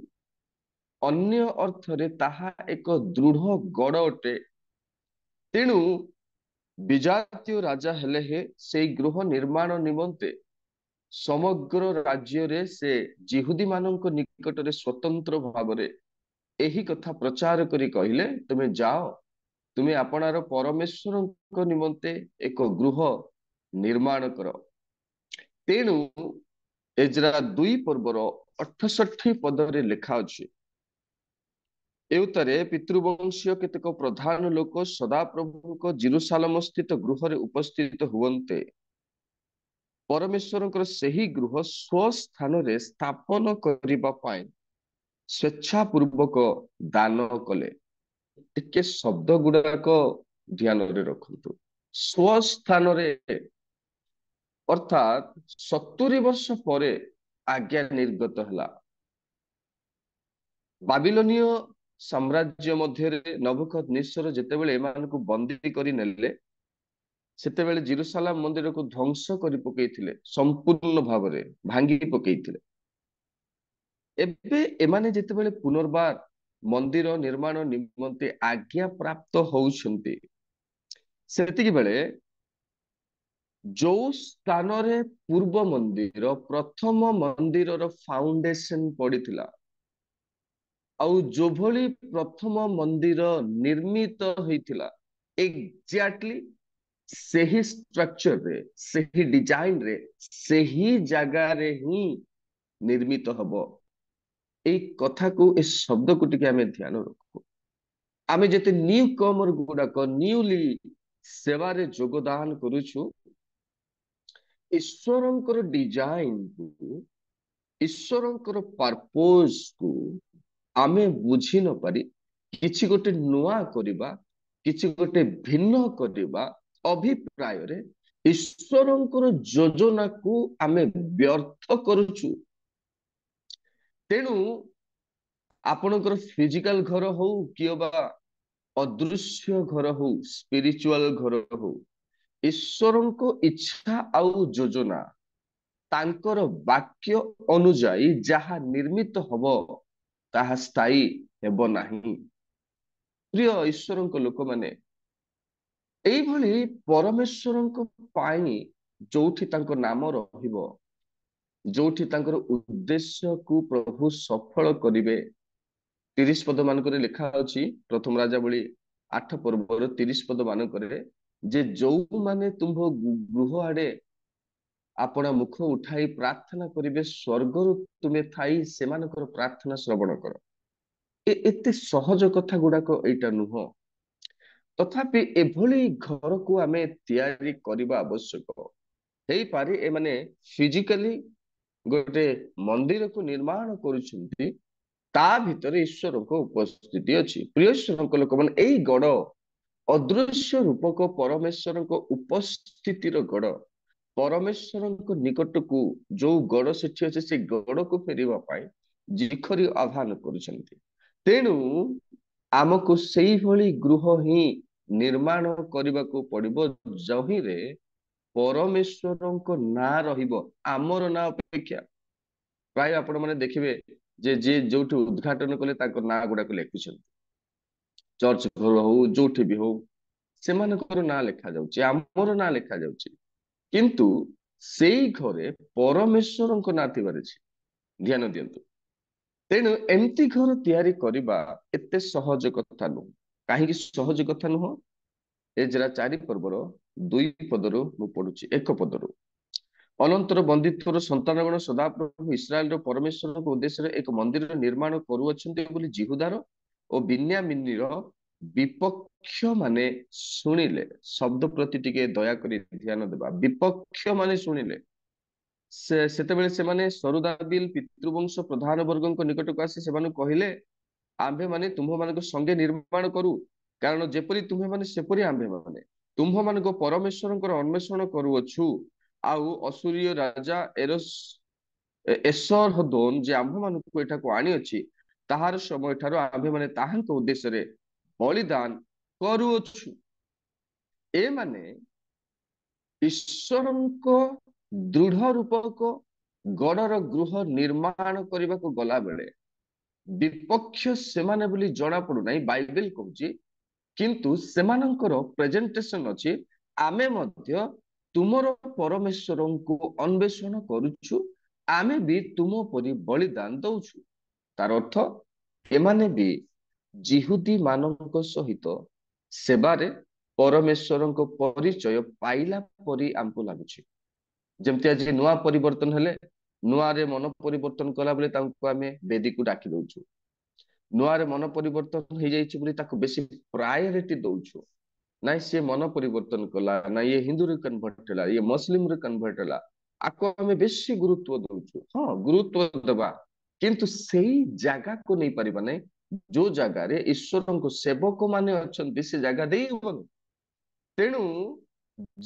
ଅନ୍ୟ ଅର୍ଥରେ ତାହା ଏକ ଦୃଢ ଗଡ଼ ଅଟେ। ତେଣୁ ବିଜାତୀୟ ରାଜା ହେଲେ ହେ ସେଇ ଗୃହ ନିର୍ମାଣ ନିମନ୍ତେ ସମଗ୍ର ରାଜ୍ୟରେ ସେ ଜିହୁଦୀ ମାନଙ୍କ ନିକଟରେ ସ୍ୱତନ୍ତ୍ର ଭାବରେ ଏହି କଥା ପ୍ରଚାର କରି କହିଲେ, ତୁମେ ଯାଅ, ତୁମେ ଆପଣାର ପରମେଶ୍ୱରଙ୍କ ନିମନ୍ତେ ଏକ ଗୃହ ନିର୍ମାଣ କର। ତେଣୁ ଏଜ୍ରା 2 ପର୍ବର 68 ପଦରେ ଲେଖା ଅଛି, ଏଉତରେ ପିତୃବଂଶୀୟ କେତେକ ପ୍ରଧାନ ଲୋକ ସଦାପ୍ରଭୁଙ୍କ ଜେରୁସାଲେମ ସ୍ଥିତ ଗୃହରେ ଉପସ୍ଥିତ ହୁଅନ୍ତେ ପରମେଶ୍ୱରଙ୍କର ସେହି ଗୃହ ସ୍ୱସ୍ଥାନରେ ସ୍ଥାପନ କରିବା ପାଇଁ ସ୍ୱେଚ୍ଛାପୂର୍ବକ ଦାନ କଲେ। ଟିକେ ଶବ୍ଦ ଗୁଡାକ ଧ୍ୟାନରେ ରଖନ୍ତୁ। ସ୍ୱସ୍ଥାନରେ, ଅର୍ଥାତ 70 ବର୍ଷ ପରେ ଆଜ୍ଞା ନିର୍ଗତ ହେଲା। ବାବିଲୋନୀୟ ସାମ୍ରାଜ୍ୟ ମଧ୍ୟରେ ନବୁକଦନେସ୍ୱର ଯେତେବେଳେ ଏମାନଙ୍କୁ ବନ୍ଦୀ କରି ନେଲେ, ସେତେବେଳେ ଜେରୁସାଲେମ ମନ୍ଦିରକୁ ଧ୍ୱଂସ କରି ପକେଇଥିଲେ, ସମ୍ପୂର୍ଣ୍ଣ ଭାବରେ ଭାଙ୍ଗି ପକେଇଥିଲେ। ଏବେ ଏମାନେ ଯେତେବେଳେ ପୁନର୍ବାର ମନ୍ଦିର ନିର୍ମାଣ ନିମନ୍ତେ ଆଜ୍ଞା ପ୍ରାପ୍ତ ହଉଛନ୍ତି, ସେତିକି ବେଳେ ଯୋଉ ସ୍ଥାନରେ ପୂର୍ବ ମନ୍ଦିର ପ୍ରଥମ ମନ୍ଦିରର ଫାଉଣ୍ଡେସନ ପଡିଥିଲା ଆଉ ଯୋଭଳି ପ୍ରଥମ ମନ୍ଦିର ନିର୍ମିତ ହେଇଥିଲା ଏକ୍ଜାକ୍ଟଲି ସେହି ଷ୍ଟ୍ରକ୍ଚରରେ ସେହି ଡିଜାଇନରେ ସେହି ଜାଗାରେ ହିଁ ନିର୍ମିତ ହବ। ଏଇ କଥାକୁ ଏ ଶବ୍ଦକୁ ଟିକେ ଆମେ ଧ୍ୟାନ ରଖୁ। ଆମେ ଯେତେ ନ୍ୟୁ କମର ଗୁଡାକ ନ୍ୟୁଲି ସେବାରେ ଯୋଗଦାନ କରୁଛୁ ଈଶ୍ୱରଙ୍କର ଡିଜାଇନକୁ ଈଶ୍ୱରଙ୍କର ପର୍ପୋଜକୁ ଆମେ ବୁଝି ନ ପାରି କିଛି ଗୋଟେ ନୂଆ କରିବା କିଛି ଗୋଟେ ଭିନ୍ନ କରିବା ଅଭିପ୍ରାୟରେ ଈଶ୍ୱରଙ୍କର ଯୋଜନାକୁ ଆମେ ବ୍ୟର୍ଥ କରୁଛୁ। ତେଣୁ ଆପଣଙ୍କର ଫିଜିକାଲ ଘର ହଉ କି ବା ଅଦୃଶ୍ୟ ଘର ହଉ ସ୍ପିରିଚୁଆଲ ଘର ହଉ ଈଶ୍ୱରଙ୍କ ଇଚ୍ଛା ଆଉ ଯୋଜନା ତାଙ୍କର ବାକ୍ୟ ଅନୁଯାୟୀ ଯାହା ନିର୍ମିତ ହବ ତାହା ସ୍ଥାୟୀ ହେବ ନାହିଁ। ପ୍ରିୟ ଈଶ୍ୱରଙ୍କ ଲୋକମାନେ ଏଇଭଳି ପରମେଶ୍ୱରଙ୍କ ପାଇଁ ଯୋଉଠି ତାଙ୍କ ନାମ ରହିବ ଯୋଉଠି ତାଙ୍କର ଉଦ୍ଦେଶ୍ୟକୁ ପ୍ରଭୁ ସଫଳ କରିବେ 30 ପଦ ମାନଙ୍କରେ ଲେଖା ଅଛି ପ୍ରଥମ ରାଜାବଳୀ 8 ପର୍ବର 30 ପଦ ମାନଙ୍କରେ ଯେ ଯୋଉମାନେ ତୁମ୍ଭ ଗୃହ ଆଡେ ଆପଣ ମୁଖ ଉଠାଇ ପ୍ରାର୍ଥନା କରିବେ ସ୍ୱର୍ଗରୁ ତୁମେ ଥାଇ ସେମାନଙ୍କର ପ୍ରାର୍ଥନା ଶ୍ରବଣ କର। ଏତେ ସହଜ କଥା ଗୁଡାକ ଏଇଟା ନୁହଁ। ତଥାପି ଏଭଳି ଘରକୁ ଆମେ ତିଆରି କରିବା ଆବଶ୍ୟକ। ହେଇପାରେ ଏମାନେ ଫିଜିକାଲି ଗୋଟେ ମନ୍ଦିରକୁ ନିର୍ମାଣ କରୁଛନ୍ତି ତା ଭିତରେ ଈଶ୍ୱରଙ୍କ ଉପସ୍ଥିତି ଅଛି। ପ୍ରିୟ ଈଶ୍ୱରଙ୍କ ଲୋକମାନେ ଏଇ ଗଡ଼ ଅଦୃଶ୍ୟ ରୂପକ ପରମେଶ୍ୱରଙ୍କ ଉପସ୍ଥିତିର ଗଡ଼ ପରମେଶ୍ୱରଙ୍କ ନିକଟକୁ ଯୋଉ ଗଡ଼ ସେଠି ଅଛି ସେ ଗଡ଼କୁ ଫେରିବା ପାଇଁ ଜିଖରି ଆହ୍ୱାନ କରୁଛନ୍ତି। ତେଣୁ ଆମକୁ ସେଇଭଳି ଗୃହ ହିଁ ନିର୍ମାଣ କରିବାକୁ ପଡିବ ଯହିଁରେ ପରମେଶ୍ୱରଙ୍କ ନାଁ ରହିବ ଆମର ନାଁ ଅପେକ୍ଷା। ପ୍ରାୟ ଆପଣ ମାନେ ଦେଖିବେ ଯେ ଯିଏ ଯୋଉଠି ଉଦ୍ଘାଟନ କଲେ ତାଙ୍କ ନାଁ ଗୁଡାକ ଲେଖୁଛନ୍ତି ଚର୍ଚ୍ଚ ଘର ହଉ ଯୋଉଠି ବି ହଉ ସେମାନଙ୍କର ନାଁ ଲେଖା ଯାଉଛି ଆମର ନାଁ ଲେଖା ଯାଉଛି କିନ୍ତୁ ସେଇ ଘରେ ପରମେଶ୍ୱରଙ୍କ ନାଁ ଥିବାର ଅଛି। ଧ୍ୟାନ ଦିଅନ୍ତୁ। ତେଣୁ ଏମିତି ଘର ତିଆରି କରିବା ଏତେ ସହଜ କଥା ନୁହଁ। କାହିଁକି ସହଜ କଥା ନୁହଁ? ଏଜରା 4 ପର୍ବର 2 ପଦରୁ ମୁଁ ପଢୁଛି 1 ପଦରୁ ଅନନ୍ତର ବନ୍ଦିତ୍ୱର ସନ୍ତାନଗଣ ସଦାପ୍ରଭୁ ଇସ୍ରାଏଲର ପରମେଶ୍ୱରଙ୍କ ଉଦ୍ଦେଶ୍ୟରେ ଏକ ମନ୍ଦିର ନିର୍ମାଣ କରୁଅଛନ୍ତି ବୋଲି ଜିହୁଦାର ଓ ବିନ୍ୟାମିନର ବିପକ୍ଷ ମାନେ ଶୁଣିଲେ। ଶବ୍ଦ ପ୍ରତି ଟିକେ ଦୟାକରି ଧ୍ୟାନ ଦେବା। ବିପକ୍ଷ ମାନେ ଶୁଣିଲେ ସେତେବେଳେ ସେମାନେ ସରୁଦାବିଲ ପିତୃବଂଶ ପ୍ରଧାନ ବର୍ଗଙ୍କ ନିକଟକୁ ଆସି ସେମାନଙ୍କୁ କହିଲେ ଆମ୍ଭେମାନେ ତୁମ୍ଭମାନଙ୍କ ସଙ୍ଗେ ନିର୍ମାଣ କରୁ କାରଣ ଯେପରି ତୁମ୍ଭେମାନେ ସେପରି ଆମ୍ଭେମାନେ ତୁମ୍ଭମାନଙ୍କ ପରମେଶ୍ୱରଙ୍କର ଅନ୍ୱେଷଣ କରୁଅଛୁ। ଆଉ ଅସୁରୀୟ ରାଜା ଏସର ହଦୋନ ଯେ ଆମ୍ଭମାନଙ୍କୁ ଏଠାକୁ ଆଣିଅଛି ତାହାର ସମୟ ଠାରୁ ଆମ୍ଭେମାନେ ତାହାଙ୍କ ଉଦ୍ଦେଶ୍ୟରେ ବଳିଦାନ କରୁଅଛୁ। ଏମାନେ ଈଶ୍ୱରଙ୍କ ଦୃଢ ରୂପକ ଗଡର ଗୃହ ନିର୍ମାଣ କରିବାକୁ ଗଲା ବେଳେ ବିପକ୍ଷ ସେମାନେ ବୋଲି ଜଣା ପଡୁନାହିଁ ବାଇବେଲ କହୁଛି କିନ୍ତୁ ସେମାନଙ୍କର ପ୍ରେଜେଣ୍ଟେସନ ଅଛି ଆମେ ମଧ୍ୟ ତୁମର ପରମେଶ୍ୱରଙ୍କୁ ଅନ୍ୱେଷଣ କରୁଛୁ ଆମେ ବି ତୁମ ପରି ବଳିଦାନ ଦଉଛୁ। ତାର ଅର୍ଥ ଏମାନେ ବି ଜିହୁଦୀ ମାନଙ୍କ ସହିତ ସେବାରେ ପରମେଶ୍ୱରଙ୍କ ପରିଚୟ ପାଇଲା ପରି ଆମକୁ ଲାଗୁଛି। ଯେମିତି ଆଜି ନୂଆ ପରିବର୍ତ୍ତନ ହେଲେ ନୂଆରେ ମନ ପରିବର୍ତ୍ତନ କଲା ବେଳେ ତାଙ୍କୁ ଆମେ ବେଦୀକୁ ଡାକି ଦଉଛୁ। ନୂଆରେ ମନ ପରିବର୍ତ୍ତନ ହେଇଯାଇଛି ବୋଲି ତାକୁ ବେଶୀ ପ୍ରାୟୋରିଟି ଦଉଛୁ। ନାଇଁ ସିଏ ମନ ପରିବର୍ତ୍ତନ କଲା ନା ଇଏ ହିନ୍ଦୁରେ କନଭର୍ଟ ହେଲା ଇଏ ମୁସଲିମରେ କନଭର୍ଟ ହେଲା ଆକୁ ଆମେ ବେଶୀ ଗୁରୁତ୍ୱ ଦଉଛୁ। ହଁ ଗୁରୁତ୍ୱ ଦେବା କିନ୍ତୁ ସେଇ ଜାଗାକୁ ନେଇପାରିବା ନାହିଁ ଯୋଉ ଜାଗାରେ ଈଶ୍ୱରଙ୍କ ସେବକ ମାନେ ଅଛନ୍ତି ସେ ଜାଗା ଦେଇ ହବନି। ତେଣୁ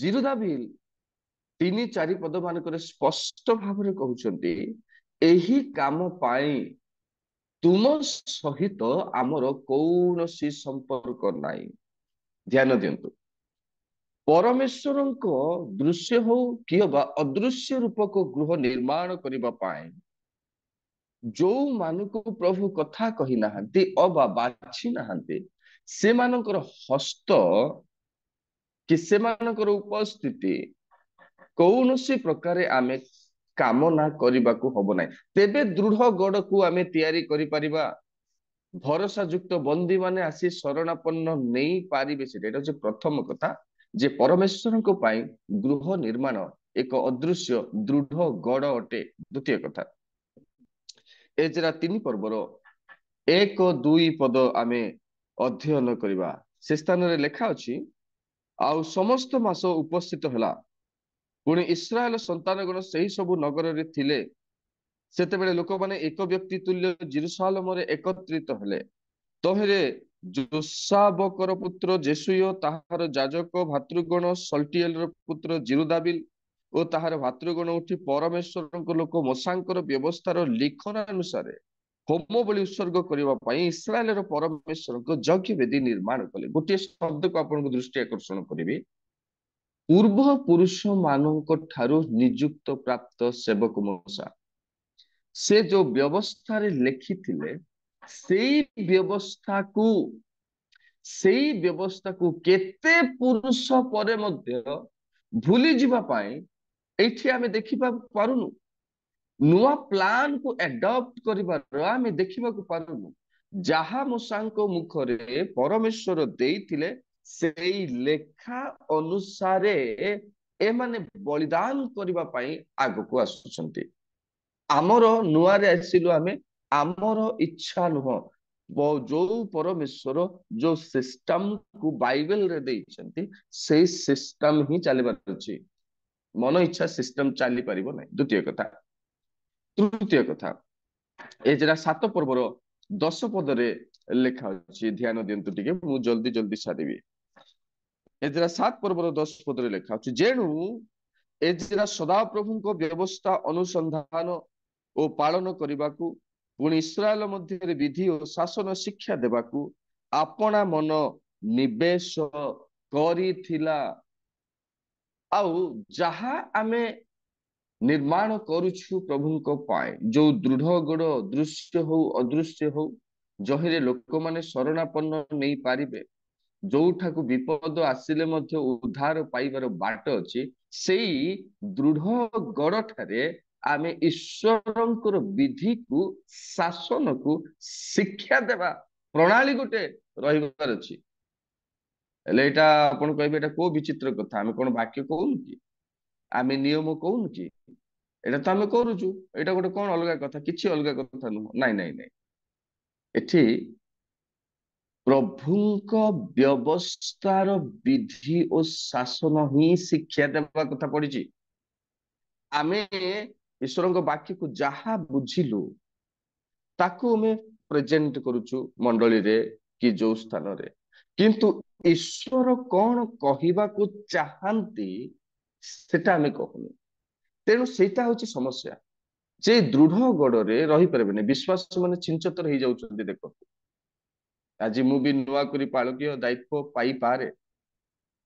ଜିରୁଦାବିଲ 3-4 ପଦ ମାନଙ୍କରେ ସ୍ପଷ୍ଟ ଭାବରେ କହୁଛନ୍ତି ଏହି କାମ ପାଇଁ ତୁମ ସହିତ ଆମର କୌଣସି ସମ୍ପର୍କ ନାହିଁ। ଧ୍ୟାନ ଦିଅନ୍ତୁ। ପରମେଶ୍ୱରଙ୍କ ଦୃଶ୍ୟ ହଉ କି ବା ଅଦୃଶ୍ୟ ରୂପକ ଗୃହ ନିର୍ମାଣ କରିବା ପାଇଁ ଯୋଉମାନଙ୍କୁ ପ୍ରଭୁ କଥା କହି ନାହାନ୍ତି ଅବା ବାଛି ନାହାନ୍ତି ସେମାନଙ୍କର ହସ୍ତ କି ସେମାନଙ୍କର ଉପସ୍ଥିତି କୌଣସି ପ୍ରକାରେ ଆମେ କାମନା କରିବାକୁ ହବ ନାହିଁ। ତେବେ ଦୃଢ ଗଡକୁ ଆମେ ତିଆରି କରିପାରିବା। ଭରସା ଯୁକ୍ତ ବନ୍ଦୀ ମାନେ ଆସି ଶରଣାପନ୍ନ ନେଇ ପାରିବେ। ସେଟା ଏଇଟା ହଉଛି ପ୍ରଥମ କଥା, ଯେ ପରମେଶ୍ୱରଙ୍କ ପାଇଁ ଗୃହ ନିର୍ମାଣ ଏକ ଅଦୃଶ୍ୟ ଦୃଢ ଗଡ ଅଟେ। ଦ୍ୱିତୀୟ କଥା, ଏଜରା 3 ପର୍ବର 1-2 ପଦ ଆମେ ଅଧ୍ୟୟନ କରିବା। ସେ ସ୍ଥାନରେ ଲେଖା ଅଛି, ଆଉ ସମସ୍ତ ମାସ ଉପସ୍ଥିତ ହେଲା, ପୁଣି ଇସ୍ରାଏଲ ସନ୍ତାନଗଣ ସେହି ସବୁ ନଗରରେ ଥିଲେ। ସେତେବେଳେ ଲୋକମାନେ ଏକ ବ୍ୟକ୍ତି ତୁଲ୍ୟ ଜେରୁସାଲେମରେ ଏକତ୍ରିତ ହେଲେ। ତହିଁରେ ଯୋଶାବକର ପୁତ୍ର ଜେସୁୟ, ତାହାର ଯାଜକ ଭାତୃଗଣ ସଲ୍ଟିଏଲର ପୁତ୍ର ଜିରୁଦାବିଲ ଓ ତାହାର ଭାତୃଗଣ ଉଠି ପରମେଶ୍ୱରଙ୍କ ଲୋକ ମୋଶାଙ୍କର ବ୍ୟବସ୍ଥାର ଲିଖନାନୁସାରେ ହୋମ ବଳି ଉତ୍ସର୍ଗ କରିବା ପାଇଁ ଇସ୍ରାଏଲର ପରମେଶ୍ୱରଙ୍କ ଯଜ୍ଞ ବେଦୀ ନିର୍ମାଣ କଲେ। ଗୋଟିଏ ଶବ୍ଦକୁ ଆପଣଙ୍କୁ ଦୃଷ୍ଟି ଆକର୍ଷଣ କରିବି, ପୂର୍ବ ପୁରୁଷ ମାନଙ୍କ ଠାରୁ ନିଯୁକ୍ତ ପ୍ରାପ୍ତ ସେବକ ମୋଶା। ସେ ଯୋଉ ବ୍ୟବସ୍ଥାରେ ଲେଖିଥିଲେ ସେଇ ବ୍ୟବସ୍ଥାକୁ କେତେ ପୁରୁଷ ପରେ ମଧ୍ୟ ଭୁଲି ଯିବା ପାଇଁ ଏଇଠି ଆମେ ଦେଖିବା ପାରୁନୁ। ନୂଆ ପ୍ଲାନ କୁ ଆଡପ୍ଟ କରିବାର ଆମେ ଦେଖିବାକୁ ପାରୁନୁ। ଯାହା ମୋଶାଙ୍କ ମୁଖରେ ପରମେଶ୍ୱର ଦେଇଥିଲେ ସେଇ ଲେଖା ଅନୁସାରେ ଏମାନେ ବଳିଦାନ କରିବା ପାଇଁ ଆଗକୁ ଆସୁଛନ୍ତି। ଆମର ନୂଆରେ ଆସିଲୁ ଆମେ, ଆମର ଇଚ୍ଛା ନୁହଁ, ଯୋଉ ପରମେଶ୍ୱର ଯୋଉ ସିଷ୍ଟମ କୁ ବାଇବେଲରେ ଦେଇଛନ୍ତି ସେଇ ସିଷ୍ଟମ ହିଁ ଚାଲିବାର ଅଛି। ମନ ଇଚ୍ଛା ସିଷ୍ଟମ ଚାଲିପାରିବ ନାହିଁ। ଦ୍ୱିତୀୟ କଥା। ତୃତୀୟ କଥା, ଏଜରା 7 ପର୍ବର 10 ପଦରେ ଲେଖା ଅଛି, ଧ୍ୟାନ ଦିଅନ୍ତୁ ଟିକେ, ମୁଁ ଜଲ୍ଦି ସାରିବି। ଏଜରା 7 ପର୍ବର 10 ପଦରେ ଲେଖା ଅଛି, ଯେଣୁ ଏଜରା ସଦାପ୍ରଭୁଙ୍କ ବ୍ୟବସ୍ଥା ଅନୁସନ୍ଧାନ ଓ ପାଳନ କରିବାକୁ, ପୁଣି ଇସ୍ରାଏଲ ମଧ୍ୟରେ ବିଧି ଓ ଶାସନ ଶିକ୍ଷା ଦେବାକୁ ଆପଣା ମନ ନିବେଶ କରିଥିଲା। ଆଉ ଯାହା ଆମେ ନିର୍ମାଣ କରୁଛୁ ପ୍ରଭୁଙ୍କ ପାଇଁ, ଯୋଉ ଦୃଢ ଗଡ ଦୃଶ୍ୟ ହଉ ଅଦୃଶ୍ୟ ହଉ, ଯହିଁରେ ଲୋକମାନେ ଶରଣାପନ୍ନ ନେଇପାରିବେ, ଯୋଉଠାକୁ ବିପଦ ଆସିଲେ ମଧ୍ୟ ଉଦ୍ଧାର ପାଇବାର ବାଟ ଅଛି, ସେଇ ଦୃଢ ଗଡ ଠାରେ ଆମେ ଈଶ୍ୱରଙ୍କର ବିଧିକୁ ଶାସନକୁ ଶିକ୍ଷା ଦେବା ପ୍ରଣାଳୀ ଗୋଟେ ରହିବାର ଅଛି। ହେଲେ ଏଇଟା ଆପଣ କହିବେ ଏଇଟା କୋଉ ବିଚିତ୍ର କଥା, ଆମେ କଣ ବାକ୍ୟ କହୁନୁ କି, ଆମେ ନିୟମ କହୁନୁ କି, ଏଇଟା ତ ଆମେ କରୁଛୁ, ଏଇଟା ଗୋଟେ କଣ ଅଲଗା କଥା? କିଛି ଅଲଗା କଥା ନୁହଁ। ନାଇଁ, ଏଠି ପ୍ରଭୁଙ୍କ ବ୍ୟବସ୍ଥାର ବିଧି ଓ ଶାସନ ହିଁ ଶିକ୍ଷା ଦେବା କଥା ପଡିଛି। ଆମେ ଈଶ୍ୱରଙ୍କ ବାକ୍ୟକୁ ଯାହା ବୁଝିଲୁ ତାକୁ ଆମେ ପ୍ରେଜେଣ୍ଟ କରୁଛୁ ମଣ୍ଡଳୀରେ କି ଯୋଉ ସ୍ଥାନରେ, କିନ୍ତୁ ଈଶ୍ୱର କଣ କହିବାକୁ ଚାହାନ୍ତି ସେଟା ଆମେ କହୁନୁ। ତେଣୁ ସେଇଟା ହଉଛି ସମସ୍ୟା, ଯେ ଦୃଢ ଗଡରେ ରହିପାରିବେନି। ବିଶ୍ୱାସ ମାନେ ଛିଞ୍ଚତର ହେଇଯାଉଛନ୍ତି। ଦେଖନ୍ତୁ, ଆଜି ମୁଁ ବି ନୂଆ କରି ପାଳକୀୟ ଦାୟିତ୍ୱ ପାଇପାରେ,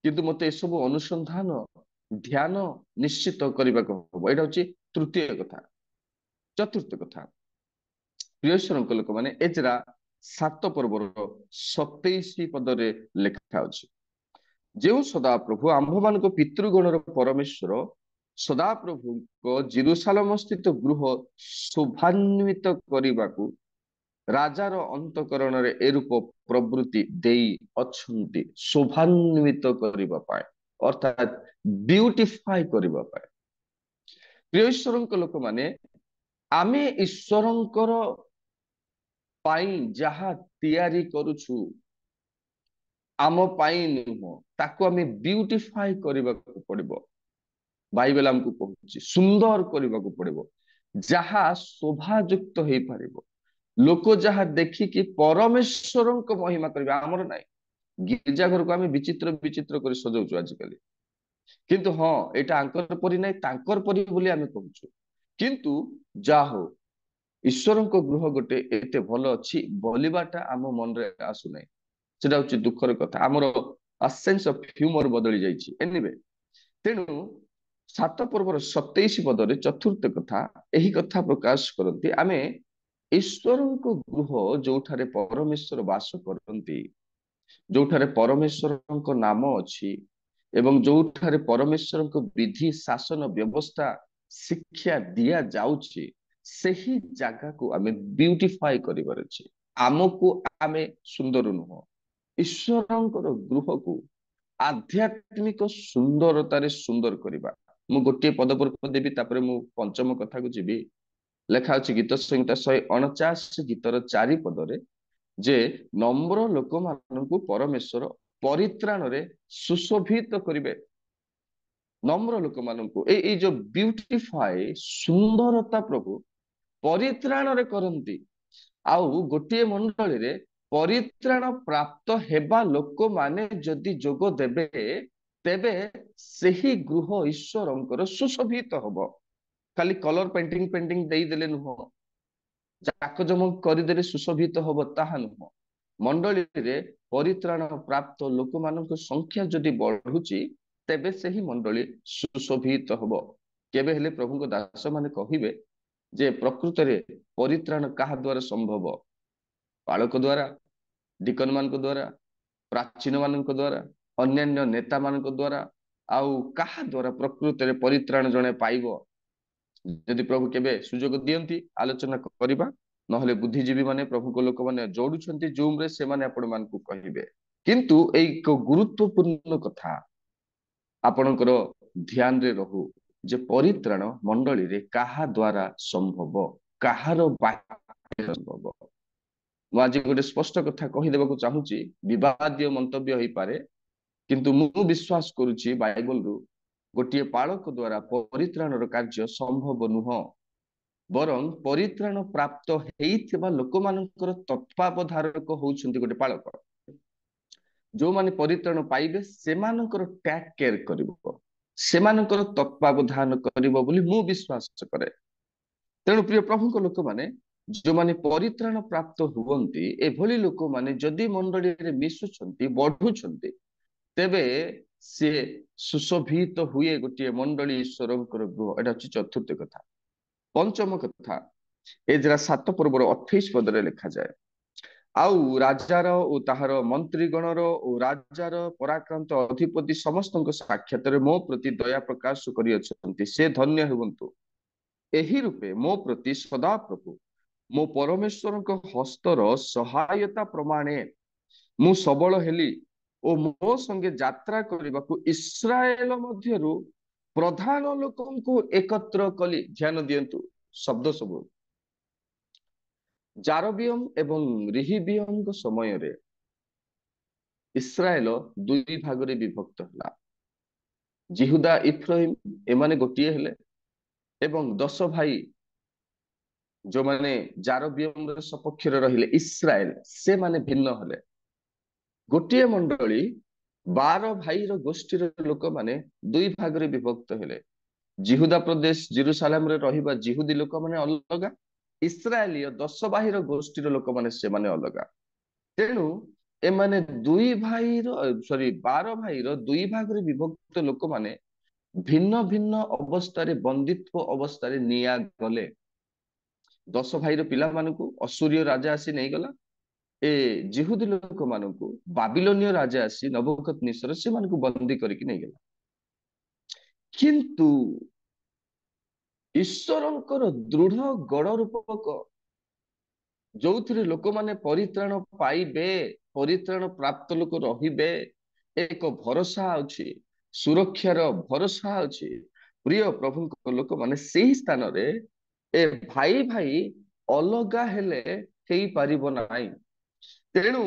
କିନ୍ତୁ ମତେ ଏସବୁ ଅନୁସନ୍ଧାନ ଧ୍ୟାନ ନିଶ୍ଚିତ କରିବାକୁ ହବ। ଏଇଟା ହଉଛି ତୃତୀୟ କଥା। ଚତୁର୍ଥ କଥା, ପ୍ରିୟଶ୍ୱରଙ୍କ ଲୋକମାନେ, ଏଜରା 7 ପର୍ବର 27 ପଦରେ ଲେଖା ଅଛି, ଯେଉଁ ସଦାପ୍ରଭୁ ଆମ୍ଭମାନଙ୍କ ପିତୃଗଣର ପରମେଶ୍ୱର ସଦାପ୍ରଭୁଙ୍କ ଜେରୁସାଲେମ ସ୍ଥିତ ଗୃହ ଶୋଭାନ୍ୱିତ କରିବାକୁ ରାଜାର ଅନ୍ତଃକରଣରେ ଏରୂପ ପ୍ରବୃତ୍ତି ଦେଇ ଅଛନ୍ତି। ଶୋଭାନ୍ୱିତ କରିବା ପାଇଁ, ଅର୍ଥାତ ବିୟୁଟିଫାଇ କରିବା ପାଇଁ। ପ୍ରିୟ ଈଶ୍ୱରଙ୍କ ଲୋକମାନେ, ଆମେ ଈଶ୍ୱରଙ୍କର ପାଇଁ ଯାହା ତିଆରି କରୁଛୁ ଆମ ପାଇଁ ନୁହଁ, ତାକୁ ଆମେ ବିୟୁଟିଫାଇ କରିବାକୁ ପଡିବ। ବାଇବେଲ ଆମକୁ କହୁଛି ସୁନ୍ଦର କରିବାକୁ ପଡିବ, ଯାହା ଶୋଭାଯୁକ୍ତ ହେଇପାରିବ, ଲୋକ ଯାହା ଦେଖିକି ପରମେଶ୍ୱରଙ୍କ ମହିମା କରିବେ, ଆମର ନାହିଁ। ଗିର୍ଜା ଘରକୁ ଆମେ ବିଚିତ୍ର କରି ସଜାଉଛୁ ଆଜିକାଲି, କିନ୍ତୁ ହଁ ଏଇଟା ଆଙ୍କର ପରି ନାହିଁ, ତାଙ୍କର ପରି ବୋଲି ଆମେ କହୁଛୁ। କିନ୍ତୁ ଯାହା ହଉ, ଈଶ୍ୱରଙ୍କ ଗୃହ ଗୋଟେ ଏତେ ଭଲ ଅଛି ବୋଲିବାଟା ଆମ ମନରେ ଆସୁନାହିଁ। ସେଟା ହଉଛି ଦୁଃଖର କଥା। ଆମର ସେନ୍ସ ଅଫ ହ୍ୟୁମର ବଦଳି ଯାଇଛି। ଏନିୱେ, ତେଣୁ 7 ପର୍ବର 27 ପଦରେ ଚତୁର୍ଥ କଥା ଏହି କଥା ପ୍ରକାଶ କରନ୍ତି, ଆମେ ଈଶ୍ୱରଙ୍କ ଗୃହ ଯୋଉଠାରେ ପରମେଶ୍ୱର ବାସ କରନ୍ତି, ଯୋଉଠାରେ ପରମେଶ୍ୱରଙ୍କ ନାମ ଅଛି, ଏବଂ ଯୋଉଠାରେ ପରମେଶ୍ୱରଙ୍କ ବିଧି ଶାସନ ବ୍ୟବସ୍ଥା ଶିକ୍ଷା ଦିଆଯାଉଛି ସେହି ଜାଗାକୁ ଆମେ ବ୍ୟୁଟିଫାଇ କରିବାର ଅଛି। ଆମକୁ ଆମେ ସୁନ୍ଦର ନୁହଁ, ଈଶ୍ୱରଙ୍କର ଗୃହକୁ ଆଧ୍ୟାତ୍ମିକ ସୁନ୍ଦରତାରେ ସୁନ୍ଦର କରିବା। ମୁଁ ଗୋଟିଏ ପଦପୂର୍ବ ଦେବି, ତାପରେ ମୁଁ ପଞ୍ଚମ କଥାକୁ ଯିବି। ଲେଖା ଅଛି ଗୀତ ସଂହିତା 149 ଗୀତର 4 ପଦରେ ଯେ ନମ୍ର ଲୋକମାନଙ୍କୁ ପରମେଶ୍ୱର ପରିତ୍ରାଣରେ ସୁଶୋଭିତ କରିବେ। ନମ୍ର ଲୋକମାନଙ୍କୁ ଏଇ ଯୋଉ ବ୍ୟୁଟିଫାଇ ସୁନ୍ଦରତା ପ୍ରଭୁ ପରିତ୍ରାଣରେ କରନ୍ତି। ଆଉ ଗୋଟିଏ ମଣ୍ଡଳୀରେ ପରିତ୍ରାଣ ପ୍ରାପ୍ତ ହେବା ଲୋକମାନେ ଯଦି ଯୋଗ ଦେବେ, ତେବେ ସେହି ଗୃହ ଈଶ୍ୱରଙ୍କର ସୁଶୋଭିତ ହବ। ଖାଲି କଲର ପେଣ୍ଟିଂ ଦେଇଦେଲେ ନୁହଁ, ଜାକଜମକ କରିଦେଲେ ସୁଶୋଭିତ ହବ ତାହା ନୁହଁ। ମଣ୍ଡଳୀରେ ପରିତ୍ରାଣ ପ୍ରାପ୍ତ ଲୋକମାନଙ୍କ ସଂଖ୍ୟା ଯଦି ବଢୁଛି, ତେବେ ସେହି ମଣ୍ଡଳୀ ସୁଶୋଭିତ ହବ। କେବେ ହେଲେ ପ୍ରଭୁଙ୍କ ଦାସ ମାନେ କହିବେ ଯେ ପ୍ରକୃତରେ ପରିତ୍ରାଣ କାହା ଦ୍ୱାରା ସମ୍ଭବ? ପାଳକ ଦ୍ୱାରା, ଡିକନ ମାନଙ୍କ ଦ୍ୱାରା, ପ୍ରାଚୀନ ମାନଙ୍କ ଦ୍ୱାରା, ଅନ୍ୟାନ୍ୟ ନେତା ମାନଙ୍କ ଦ୍ୱାରା, ଆଉ କାହା ଦ୍ୱାରା ପ୍ରକୃତରେ ପରିତ୍ରାଣ ଜଣେ ପାଇବ? ଯଦି ପ୍ରଭୁ କେବେ ସୁଯୋଗ ଦିଅନ୍ତି ଆଲୋଚନା କରିବା, ନହେଲେ ବୁଦ୍ଧିଜୀବୀ ମାନେ ପ୍ରଭୁଙ୍କ ଲୋକମାନେ ଯୋଡୁଛନ୍ତି ଜୁମରେ, ସେମାନେ ଆପଣ ମାନଙ୍କୁ କହିବେ। କିନ୍ତୁ ଏଇ ଗୁରୁତ୍ୱପୂର୍ଣ୍ଣ କଥା ଆପଣଙ୍କର ଧ୍ୟାନରେ ରହୁ ଯେ ପରିତ୍ରାଣ ମଣ୍ଡଳୀରେ କାହା ଦ୍ୱାରା ସମ୍ଭବ, କାହାର ବାକ୍ୟ ସମ୍ଭବ। ମୁଁ ଆଜି ଗୋଟେ ସ୍ପଷ୍ଟ କଥା କହିଦେବାକୁ ଚାହୁଁଛି, ବିବାଦୀୟ ମନ୍ତବ୍ୟ ହେଇପାରେ, କିନ୍ତୁ ମୁଁ ବିଶ୍ୱାସ କରୁଛି ବାଇବଲରୁ ଗୋଟିଏ ପାଳକ ଦ୍ୱାରା ପରିତ୍ରାଣର କାର୍ଯ୍ୟ ସମ୍ଭବ ନୁହଁ। ବରଂ ପରିତ୍ରାଣ ପ୍ରାପ୍ତ ହେଇଥିବା ଲୋକମାନଙ୍କର ତତ୍ତ୍ୱାବଧାରକ ହଉଛନ୍ତି ଗୋଟେ ପାଳକ। ଯୋଉମାନେ ପରିତ୍ରାଣ ପାଇବେ ସେମାନଙ୍କର ଟେକ୍ କେୟାର କରିବ, ସେମାନଙ୍କର ତତ୍ତ୍ୱାବଧାନ କରିବ ବୋଲି ମୁଁ ବିଶ୍ୱାସ କରେ। ତେଣୁ ପ୍ରିୟ ପ୍ରଭୁଙ୍କ ଲୋକମାନେ ଯୋଉମାନେ ପରିତ୍ରାଣ ପ୍ରାପ୍ତ ହୁଅନ୍ତି, ଏଭଳି ଲୋକମାନେ ଯଦି ମଣ୍ଡଳୀରେ ମିଶୁଛନ୍ତି, ବଢୁଛନ୍ତି, ତେବେ ସେ ସୁଶୋଭିତ ହୁଏ ଗୋଟିଏ ମଣ୍ଡଳୀ ଈଶ୍ୱରଙ୍କର ଗୃହ। ଏଟା ହଉଛି ଚତୁର୍ଥ କଥା। ପଞ୍ଚମ କଥା, ଏଜରା 7 ପର୍ବର 28 ପଦରେ ଲେଖାଯାଏ, ଆଉ ରାଜାର ଓ ତାହାର ମନ୍ତ୍ରୀଗଣର ଓ ରାଜାର ପରାକ୍ରାନ୍ତ ଅଧିପତି ସମସ୍ତଙ୍କ ସାକ୍ଷାତରେ ମୋ ପ୍ରତି ଦୟା ପ୍ରକାଶ କରିଅଛନ୍ତି, ସେ ଧନ୍ୟ ହୁଅନ୍ତୁ। ଏହି ରୂପେ ମୋ ପ୍ରତି ସଦାପ୍ରଭୁ ମୋ ପରମେଶ୍ୱରଙ୍କ ହସ୍ତର ସହାୟତା ପ୍ରମାଣେ ମୁଁ ସବଳ ହେଲି ଓ ମୋ ସଙ୍ଗେ ଯାତ୍ରା କରିବାକୁ ଇସ୍ରାଏଲ ମଧ୍ୟରୁ ପ୍ରଧାନ ଲୋକଙ୍କୁ ଏକତ୍ର କଲି। ଧ୍ୟାନ ଦିଅନ୍ତୁ ଶବ୍ଦ ସବୁ। ଜାରବିୟମ ଏବଂ ରିହିବିୟମଙ୍କ ସମୟରେ ଇସ୍ରାଏଲ 2 ଭାଗରେ ବିଭକ୍ତ ହେଲା। ଜିହୁଦା, ଇଫ୍ରାଇମ ଏମାନେ ଗୋଟିଏ ହେଲେ, ଏବଂ 10 ଭାଇ ଯୋଉମାନେ ଜାରବିୟମର ସପକ୍ଷରେ ରହିଲେ ଇସ୍ରାଏଲ, ସେମାନେ ଭିନ୍ନ ହେଲେ। ଗୋଟିଏ ମଣ୍ଡଳୀ 12 ଭାଇର ଗୋଷ୍ଠୀର ଲୋକମାନେ 2 ଭାଗରେ ବିଭକ୍ତ ହେଲେ। ଜିହୁଦା ପ୍ରଦେଶ ଜେରୁସାଲେମରେ ରହିବା ଜିହୁଦୀ ଲୋକମାନେ ଅଲଗା, ଇସ୍ରାଏଲୀୟ 10 ଭାଇର ଗୋଷ୍ଠୀର ଲୋକମାନେ ସେମାନେ ଅଲଗା। ତେଣୁ ଏମାନେ 12 ଭାଇର 2 ଭାଗରେ ବିଭକ୍ତ ଲୋକମାନେ ଭିନ୍ନ ଭିନ୍ନ ଅବସ୍ଥାରେ, ବନ୍ଦିତ୍ୱ ଅବସ୍ଥାରେ ନିଆଗଲେ। 10 ଭାଇର ପିଲାମାନଙ୍କୁ ଅସୁରୀୟ ରାଜା ଆସି ନେଇଗଲା। ଏ ଜିହୁଦୀ ଲୋକମାନଙ୍କୁ ବାବିଲୋନୀୟ ରାଜା ଆସି ନବୁକଦନେସର ସେମାନଙ୍କୁ ବନ୍ଦୀ କରିକି ନେଇଗଲା। କିନ୍ତୁ ଈଶ୍ୱରଙ୍କର ଦୃଢ ଗଡ଼ ରୂପକ, ଯୋଉଥିରେ ଲୋକମାନେ ପରିତ୍ରାଣ ପାଇବେ, ପରିତ୍ରାଣ ପ୍ରାପ୍ତ ଲୋକ ରହିବେ, ଏକ ଭରସା ଅଛି, ସୁରକ୍ଷାର ଭରସା ଅଛି। ପ୍ରିୟ ପ୍ରଭୁଙ୍କ ଲୋକମାନେ ସେହି ସ୍ଥାନରେ ଏ ଭାଇ ଭାଇ ଅଲଗା ହେଲେ ହେଇପାରିବ ନାହିଁ। ତେଣୁ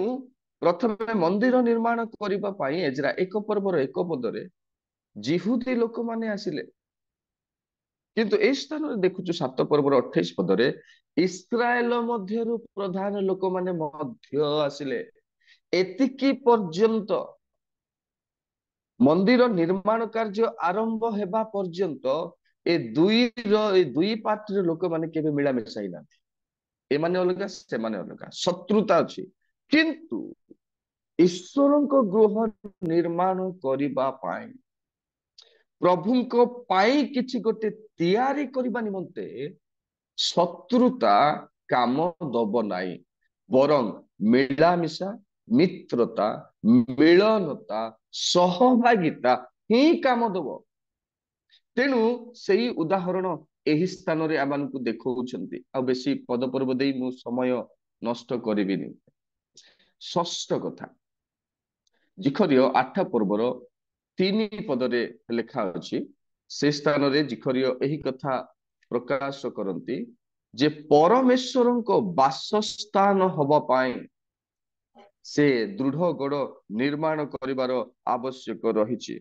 ପ୍ରଥମେ ମନ୍ଦିର ନିର୍ମାଣ କରିବା ପାଇଁ ଏଜରା 1 ପର୍ବର 1 ପଦରେ ଜିହୁଦୀ ଲୋକମାନେ ଆସିଲେ, କିନ୍ତୁ ଏଇ ସ୍ଥାନରେ ଦେଖୁଛୁ 7 ପର୍ବର 28 ପଦରେ ଇସ୍ରାଏଲ ମଧ୍ୟରୁ ପ୍ରଧାନ ଲୋକମାନେ ମଧ୍ୟ ଆସିଲେ। ଏତିକି ପର୍ଯ୍ୟନ୍ତ ମନ୍ଦିର ନିର୍ମାଣ କାର୍ଯ୍ୟ ଆରମ୍ଭ ହେବା ପର୍ଯ୍ୟନ୍ତ ଏ ଦୁଇ ପାର୍ଟିର ଲୋକମାନେ କେବେ ମିଳାମିଶା ହେଇନାହାନ୍ତି। ଏମାନେ ଅଲଗା, ସେମାନେ ଅଲଗା, ଶତ୍ରୁତା ଅଛି। କିନ୍ତୁ ଈଶ୍ୱରଙ୍କ ଗୃହ ନିର୍ମାଣ କରିବା ପାଇଁ, ପ୍ରଭୁଙ୍କ ପାଇଁ କିଛି ଗୋଟେ ତିଆରି କରିବା ନିମନ୍ତେ ଶତ୍ରୁତା କାମ ଦବ ନାହିଁ। ବରଂ ମିଳାମିଶା, ମିତ୍ରତା, ମିଳନତା, ସହଭାଗିତା ହିଁ କାମ ଦବ। ତେଣୁ ସେଇ ଉଦାହରଣ ଏହି ସ୍ଥାନରେ ଆମମାନଙ୍କୁ ଦେଖାଉଛନ୍ତି। ଆଉ ବେଶୀ ପଦପର୍ବ ଦେଇ ମୁଁ ସମୟ ନଷ୍ଟ କରିବିନି। ଷଷ୍ଠ କଥା, ଜିଖରିୟ 8 ପର୍ବର 3 ପଦରେ ଲେଖା ଅଛି, ସେ ସ୍ଥାନରେ ଜିଖରିୟ ଏହି କଥା ପ୍ରକାଶ କରନ୍ତି ଯେ ପରମେଶ୍ୱରଙ୍କ ବାସସ୍ଥାନ ହବା ପାଇଁ ସେ ଦୃଢ ଗଡ଼ ନିର୍ମାଣ କରିବାର ଆବଶ୍ୟକ ରହିଛି।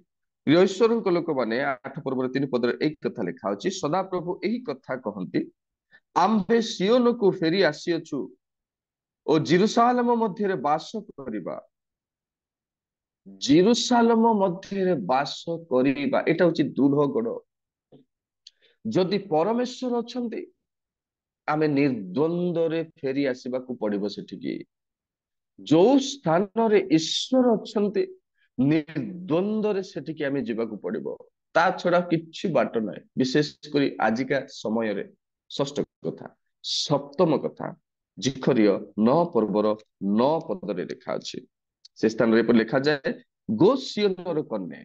ପ୍ରିୟ ଈଶ୍ୱରଙ୍କ ଲୋକମାନେ 8 ପର୍ବର 3 ପଦରେ ଏହି କଥା ଲେଖା ଅଛି। ସଦାପ୍ରଭୁ ଏହି କଥା କହନ୍ତି, ଆମ୍ଭେ ସିଓନକୁ ଫେରି ଆସିଅଛୁ ଓ ଜେରୁସାଲେମ ମଧ୍ୟରେ ବାସ କରିବା। ଜେରୁସାଲେମ ମଧ୍ୟରେ ବାସ କରିବା, ଏଟା ହଉଛି ଦୃଢ ଗଡ଼। ଯଦି ପରମେଶ୍ୱର ଅଛନ୍ତି, ଆମେ ନିର୍ଦ୍ୱନ୍ଦରେ ଫେରି ଆସିବାକୁ ପଡିବ ସେଠିକି। ଯୋଉ ସ୍ଥାନରେ ଈଶ୍ୱର ଅଛନ୍ତି, ନିର୍ଦ୍ୱନ୍ଦରେ ସେଠିକି ଆମେ ଯିବାକୁ ପଡିବ। ତା ଛଡା କିଛି ବାଟ ନାହିଁ, ବିଶେଷ କରି ଆଜିକା ସମୟରେ। ଷଷ୍ଠ କଥା। ସପ୍ତମ କଥା, ଜିଖରିୟ 9 ପର୍ବର 9 ପଦରେ ଲେଖା ଅଛି। ସେ ସ୍ଥାନରେ ଏପରି ଲେଖାଯାଏ, ଗୋ ସିଓନର କନ୍ୟା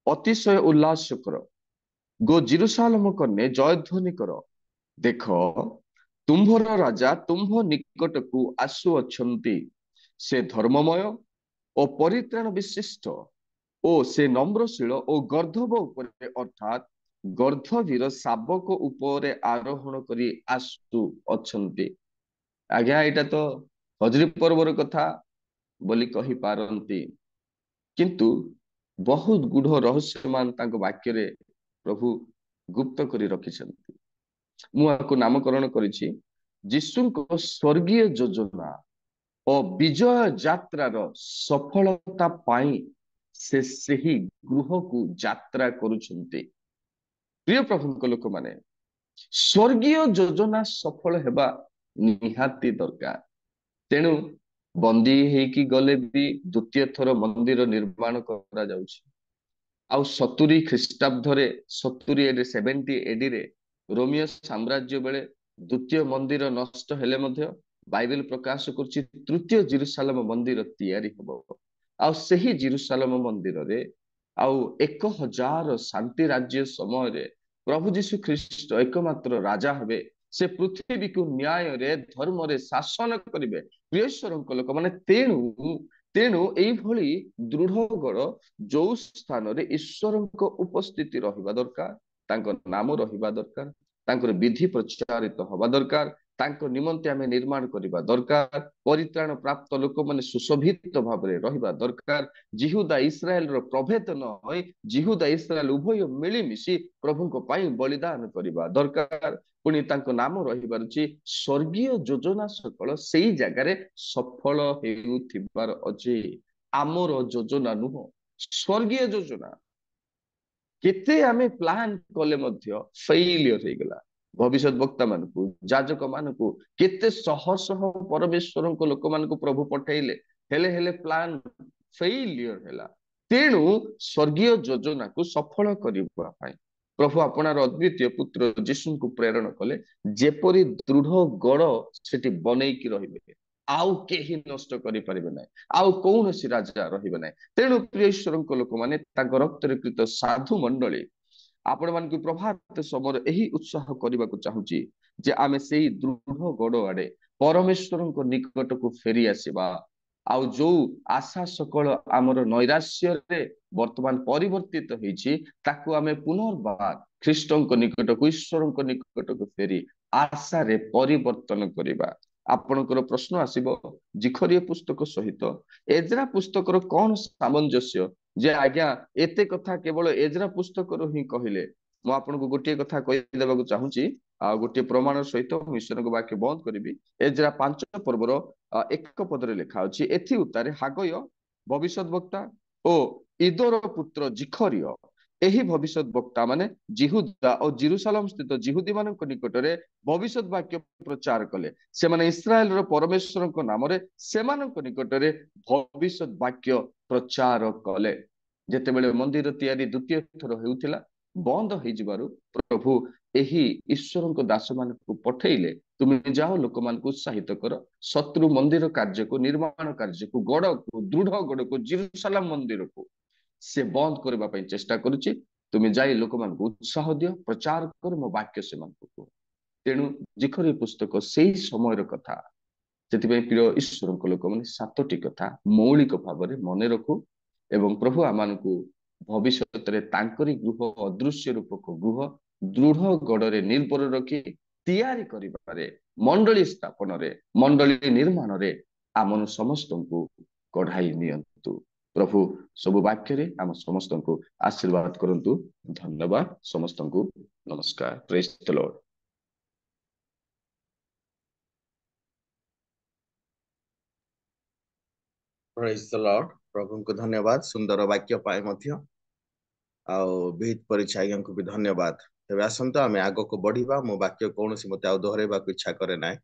ଅତିଶୟ ଉଲ୍ଲାସ କର, ଗୋ ଜେରୁସାଲେମ କନ୍ୟା ଜୟଧ୍ୱନି କର। ଦେଖ, ତୁମ୍ଭର ରାଜା ତୁମ୍ଭ ନିକଟକୁ ଆସୁଅଛନ୍ତି। ସେ ଧର୍ମମୟ ଓ ପରିତ୍ରାଣ ବିଶିଷ୍ଟ ଓ ସେ ନମ୍ରଶୀଳ ଓ ଗର୍ଦ୍ଧବ ଉପରେ ଅର୍ଥାତ୍ ଗର୍ଦ୍ଧବୀର ଶାବକ ଉପରେ ଆରୋହଣ କରି ଆସୁଅଛନ୍ତି। ଆଜ୍ଞା, ଏଇଟା ତ ହଜରୀ ପର୍ବର କଥା ବୋଲି କହିପାରନ୍ତି, କିନ୍ତୁ ବହୁତ ଗୁଢ ରହସ୍ୟମାନ ତାଙ୍କ ବାକ୍ୟରେ ପ୍ରଭୁ ଗୁପ୍ତ କରି ରଖିଛନ୍ତି। ମୁଁ ଆକୁ ନାମକରଣ କରିଛି ଯୀଶୁଙ୍କ ସ୍ୱର୍ଗୀୟ ଯୋଜନା ଓ ବିଜୟ ଯାତ୍ରାର ସଫଳତା ପାଇଁ ସେ ସେହି ଗୃହକୁ ଯାତ୍ରା କରୁଛନ୍ତି। ପ୍ରିୟ ପ୍ରଭୁଙ୍କ ଲୋକମାନେ, ସ୍ୱର୍ଗୀୟ ଯୋଜନା ସଫଳ ହେବା ନିହାତି ଦରକାର। ତେଣୁ ବନ୍ଦୀ ହେଇକି ଗଲେ ବି ଦ୍ୱିତୀୟ ଥର ମନ୍ଦିର ନିର୍ମାଣ କରାଯାଉଛି। ଆଉ 70 ଖ୍ରୀଷ୍ଟାବ୍ଦରେ 70 AD ରେ ରୋମିଓ ସାମ୍ରାଜ୍ୟ ବେଳେ ଦ୍ୱିତୀୟ ମନ୍ଦିର ନଷ୍ଟ ହେଲେ ମଧ୍ୟ ବାଇବେଲ ପ୍ରକାଶ କରୁଛି ତୃତୀୟ ଜେରୁସାଲେମ ମନ୍ଦିର ତିଆରି ହେବ। ଆଉ ସେହି ଜେରୁସାଲେମ ମନ୍ଦିରରେ ଆଉ 1000 ଶାନ୍ତି ରାଜ୍ୟ ସମୟରେ ପ୍ରଭୁ ଯୀଶୁ ଖ୍ରୀଷ୍ଟ ଏକମାତ୍ର ରାଜା ହେବେ। ସେ ପୃଥିବୀକୁ ନ୍ୟାୟରେ ଧର୍ମରେ ଶାସନ କରିବେ। ପ୍ରିୟ ଈଶ୍ୱରଙ୍କ ଲୋକମାନେ, ତେଣୁ ଏଇଭଳି ଦୃଢ ଗଡ଼ ଯୋଉ ସ୍ଥାନରେ ଈଶ୍ୱରଙ୍କ ଉପସ୍ଥିତି ରହିବା ଦରକାର, ତାଙ୍କ ନାମ ରହିବା ଦରକାର, ତାଙ୍କର ବିଧି ପ୍ରଚାରିତ ହବା ଦରକାର, ତାଙ୍କ ନିମନ୍ତେ ଆମେ ନିର୍ମାଣ କରିବା ଦରକାର। ପରିତ୍ରାଣ ପ୍ରାପ୍ତ ଲୋକମାନେ ସୁଶୋଭିତ ଭାବରେ ରହିବା ଦରକାର। ଜିହୁଦା ଇସ୍ରାଏଲର ପ୍ରଭେଦ ନ ହୋଇ ଜିହୁଦା ଇସ୍ରାଏଲ ଉଭୟ ମିଳିମିଶି ପ୍ରଭୁଙ୍କ ପାଇଁ ବଳିଦାନ କରିବା ଦରକାର। ପୁଣି ତାଙ୍କ ନାମ ରହିପାରୁଛି ସ୍ୱର୍ଗୀୟ ଯୋଜନା ସକଳ ସେଇ ଜାଗାରେ ସଫଳ ହେଉଥିବାର ଅଛି। ଆମର ଯୋଜନା ନୁହଁ, ସ୍ୱର୍ଗୀୟ ଯୋଜନା। କେତେ ଆମେ ପ୍ଲାନ କଲେ ମଧ୍ୟ ଫେଲିୟର ହେଇଗଲା। ଭବିଷ୍ୟତ ବକ୍ତା ମାନଙ୍କୁ, ଯାଜକ ମାନଙ୍କୁ, କେତେ ଶହ ଶହ ପରମେଶ୍ୱରଙ୍କ ଲୋକମାନଙ୍କୁ ପ୍ରଭୁ ପଠେଇଲେ, ହେଲେ ପ୍ଲାନ ଫେଲିୟର ହେଲା। ତେଣୁ ସ୍ୱର୍ଗୀୟ ଯୋଜନାକୁ ସଫଳ କରିବା ପାଇଁ ପ୍ରଭୁ ଆପଣାର ଅଦ୍ୱିତୀୟ ପୁତ୍ର ଯୀଶୁଙ୍କୁ ପ୍ରେରଣ କଲେ, ଯେପରି ଦୃଢ ଗଡ଼ ସେଠି ବନେଇକି ରହିବେ। ଆଉ କେହି ନଷ୍ଟ କରିପାରିବେ ନାହିଁ, ଆଉ କୌଣସି ରାଜା ରହିବେ ନାହିଁ। ତେଣୁ ପ୍ରିୟ ଈଶ୍ୱରଙ୍କ ଲୋକମାନେ, ତାଙ୍କ ରକ୍ତରେ କୃତ ସାଧୁ ମଣ୍ଡଳୀ, ଆପଣ ମାନଙ୍କୁ ପ୍ରଭାତ ସମୟରେ ଏହି ଉତ୍ସାହ କରିବାକୁ ଚାହୁଁଛି ଯେ ଆମେ ସେଇ ଦୃଢ ଗଡ଼ ଆଡେ ପରମେଶ୍ୱରଙ୍କ ନିକଟକୁ ଫେରି ଆସିବା। ଆଉ ଯୋଉ ଆଶା ସକଳ ଆମର ନୈରାଶ୍ୟରେ ବର୍ତ୍ତମାନ ପରିବର୍ତ୍ତିତ ହେଇଛି, ତାକୁ ଆମେ ପୁନର୍ବାର ଖ୍ରୀଷ୍ଟଙ୍କ ନିକଟକୁ, ଈଶ୍ୱରଙ୍କ ନିକଟକୁ ଫେରି ଆଶାରେ ପରିବର୍ତ୍ତନ କରିବା। ଆପଣଙ୍କର ପ୍ରଶ୍ନ ଆସିବ, ଜିଖରିୟ ପୁସ୍ତକ ସହିତ ଏଜ୍ରା ପୁସ୍ତକର କଣ ସାମଞ୍ଜସ୍ୟ? ଯେ ଆଜ୍ଞା, ଏତେ କଥା କେବଳ ଏଜ୍ରା ପୁସ୍ତକରୁ ହିଁ କହିଲେ। ମୁଁ ଆପଣଙ୍କୁ ଗୋଟିଏ କଥା କହିଦେବାକୁ ଚାହୁଁଛି, ଆଉ ଗୋଟିଏ ପ୍ରମାଣ ସହିତ ମୁଁ ଈଶ୍ୱରଙ୍କ ବାକ୍ୟ ବନ୍ଦ କରିବି। ଏଜ୍ରା 5 ପର୍ବର 1 ପଦରେ ଲେଖା ଅଛି, ଏଥି ଉତ୍ତାରେ ହାଗୟ ଭବିଷ୍ୟତ ବକ୍ତା ଓ ଇଦୋର ପୁତ୍ର ଜିଖରିୟ ଏହି ଭବିଷ୍ୟତ ବକ୍ତା ମାନେ ଜିହୁଦା ଓ ଜେରୁସାଲେମ ସ୍ଥିତ ଜିହୁଦୀ ମାନଙ୍କ ନିକଟରେ ଭବିଷ୍ୟତ ବାକ୍ୟ ପ୍ରଚାର କଲେ। ସେମାନେ ଇସ୍ରାଏଲର ପରମେଶ୍ୱରଙ୍କ ନାମରେ ସେମାନଙ୍କ ନିକଟରେ ଭବିଷ୍ୟତ ବାକ୍ୟ ପ୍ରଚାର କଲେ। ଯେତେବେଳେ ମନ୍ଦିର ତିଆରି ଦ୍ୱିତୀୟ ଥର ହେଉଥିଲା, ବନ୍ଦ ହେଇଯିବାରୁ ପ୍ରଭୁ ଏହି ଈଶ୍ୱରଙ୍କ ଦାସମାନଙ୍କୁ ପଠେଇଲେ, ତୁମେ ଯାଅ ଲୋକମାନଙ୍କୁ ଉତ୍ସାହିତ କର, ଶତ୍ରୁ ମନ୍ଦିର କାର୍ଯ୍ୟକୁ, ନିର୍ମାଣ କାର୍ଯ୍ୟକୁ, ଗଡ଼କୁ, ଦୃଢ ଗଡ଼କୁ, ଜେରୁସାଲେମ ମନ୍ଦିରକୁ से बंद करबा पई चेष्टा करूची तुम जाई लोक मान उत्साह दियो प्रचार कर मो वाक्य से मान को तेणु जिखरी पुस्तक सेई समय कथा ସେଥିପାଇଁ ପ୍ରିୟ ଈଶ୍ୱରଙ୍କ ଲୋକମାନେ 7ଟି କଥା ମୌଳିକ ଭାବରେ ମନେ ରଖୁ ଏବଂ ପ୍ରଭୁ ଆମମାନଙ୍କୁ ଭବିଷ୍ୟତରେ ତାଙ୍କରି ଗୃହ ଅଦୃଶ୍ୟ ରୂପକ ଗୃହ ଦୃଢ ଗଡରେ ନିର୍ଭର ରଖି ତିଆରି କରିବାରେ ମଣ୍ଡଳୀ ସ୍ଥାପନରେ ମଣ୍ଡଳୀ ନିର୍ମାଣରେ ଆମ ସମସ୍ତଙ୍କୁ କଢାଇ ନିଅନ୍ତୁ ପ୍ରଭୁ ସବୁ ବାକ୍ୟରେ ଆମ ସମସ୍ତଙ୍କୁ ଆଶୀର୍ବାଦ କରନ୍ତୁ ଧନ୍ୟବାଦ ସମସ୍ତଙ୍କୁ ନମସ୍କାର ପ୍ରେଜ୍ ଦ ଲର୍ଡ ପ୍ରେଜ୍ ଦ ଲର୍ଡ ପ୍ରଭୁଙ୍କୁ ଧନ୍ୟବାଦ ସୁନ୍ଦର ବାକ୍ୟ ପାଇଁ ମଧ୍ୟ ଆଉ ବିହିତ ପରିଚାୟକଙ୍କୁ ବି ଧନ୍ୟବାଦ ତେବେ ଆସନ୍ତୁ ଆମେ ଆଗକୁ ବଢିବା ମୋ ବାକ୍ୟ କୌଣସି ମତେ ଆଉ ଦୋହରାଇବାକୁ ଇଚ୍ଛା କରେ ନାହିଁ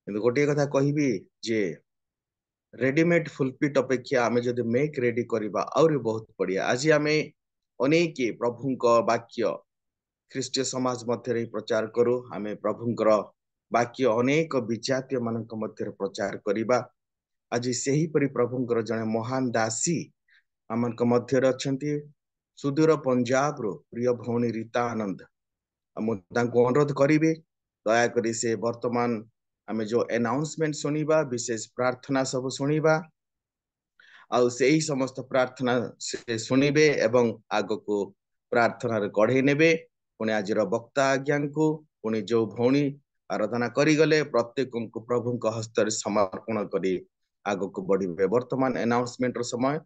କିନ୍ତୁ ଗୋଟିଏ କଥା କହିବି ଯେ ରେଡିମେଡ୍ ଫୁଲପିଟ୍ ଅପେକ୍ଷା ଆମେ ଯଦି ମେକ୍ ରେଡି କରିବା ଆହୁରି ବହୁତ ବଢିଆ ଆଜି ଆମେ ଅନେକ ପ୍ରଭୁଙ୍କ ବାକ୍ୟ ଖ୍ରୀଷ୍ଟୀୟ ସମାଜ ମଧ୍ୟରେ ପ୍ରଚାର କରୁ ଆମେ ପ୍ରଭୁଙ୍କର ବାକ୍ୟ ଅନେକ ବିଜାତୀୟ ମାନଙ୍କ ମଧ୍ୟରେ ପ୍ରଚାର କରିବା ଆଜି ସେହିପରି ପ୍ରଭୁଙ୍କର ଜଣେ ମହାନ ଦାସୀ ଆମଙ୍କ ମଧ୍ୟରେ ଅଛନ୍ତି ସୁଦୂର ପଞ୍ଜାବରୁ ପ୍ରିୟ ଭଉଣୀ ରୀତା ଆନନ୍ଦ ମୁଁ ତାଙ୍କୁ ଅନୁରୋଧ କରିବି ଦୟାକରି ସେ ବର୍ତ୍ତମାନ ଆମେ ଯୋଉ ଆନାଉନ୍ସମେଣ୍ଟ ଶୁଣିବା ବିଶେଷ ପ୍ରାର୍ଥନା ସବୁ ଶୁଣିବା ଆଉ ସେହି ସମସ୍ତ ପ୍ରାର୍ଥନା ସେ ଶୁଣିବେ ଏବଂ ଆଗକୁ ପ୍ରାର୍ଥନାରେ କଢେଇ ନେବେ ପୁଣି ଆଜିର ବକ୍ତା ଆଜ୍ଞାଙ୍କୁ ପୁଣି ଯୋଉ ଭଉଣୀ ଆରାଧନା କରିଗଲେ ପ୍ରତ୍ୟେକଙ୍କୁ ପ୍ରଭୁଙ୍କ ହସ୍ତରେ ସମର୍ପଣ କରି ଆଗକୁ ବଢିବେ ବର୍ତ୍ତମାନ ଆନାଉନ୍ସମେଣ୍ଟର ସମୟ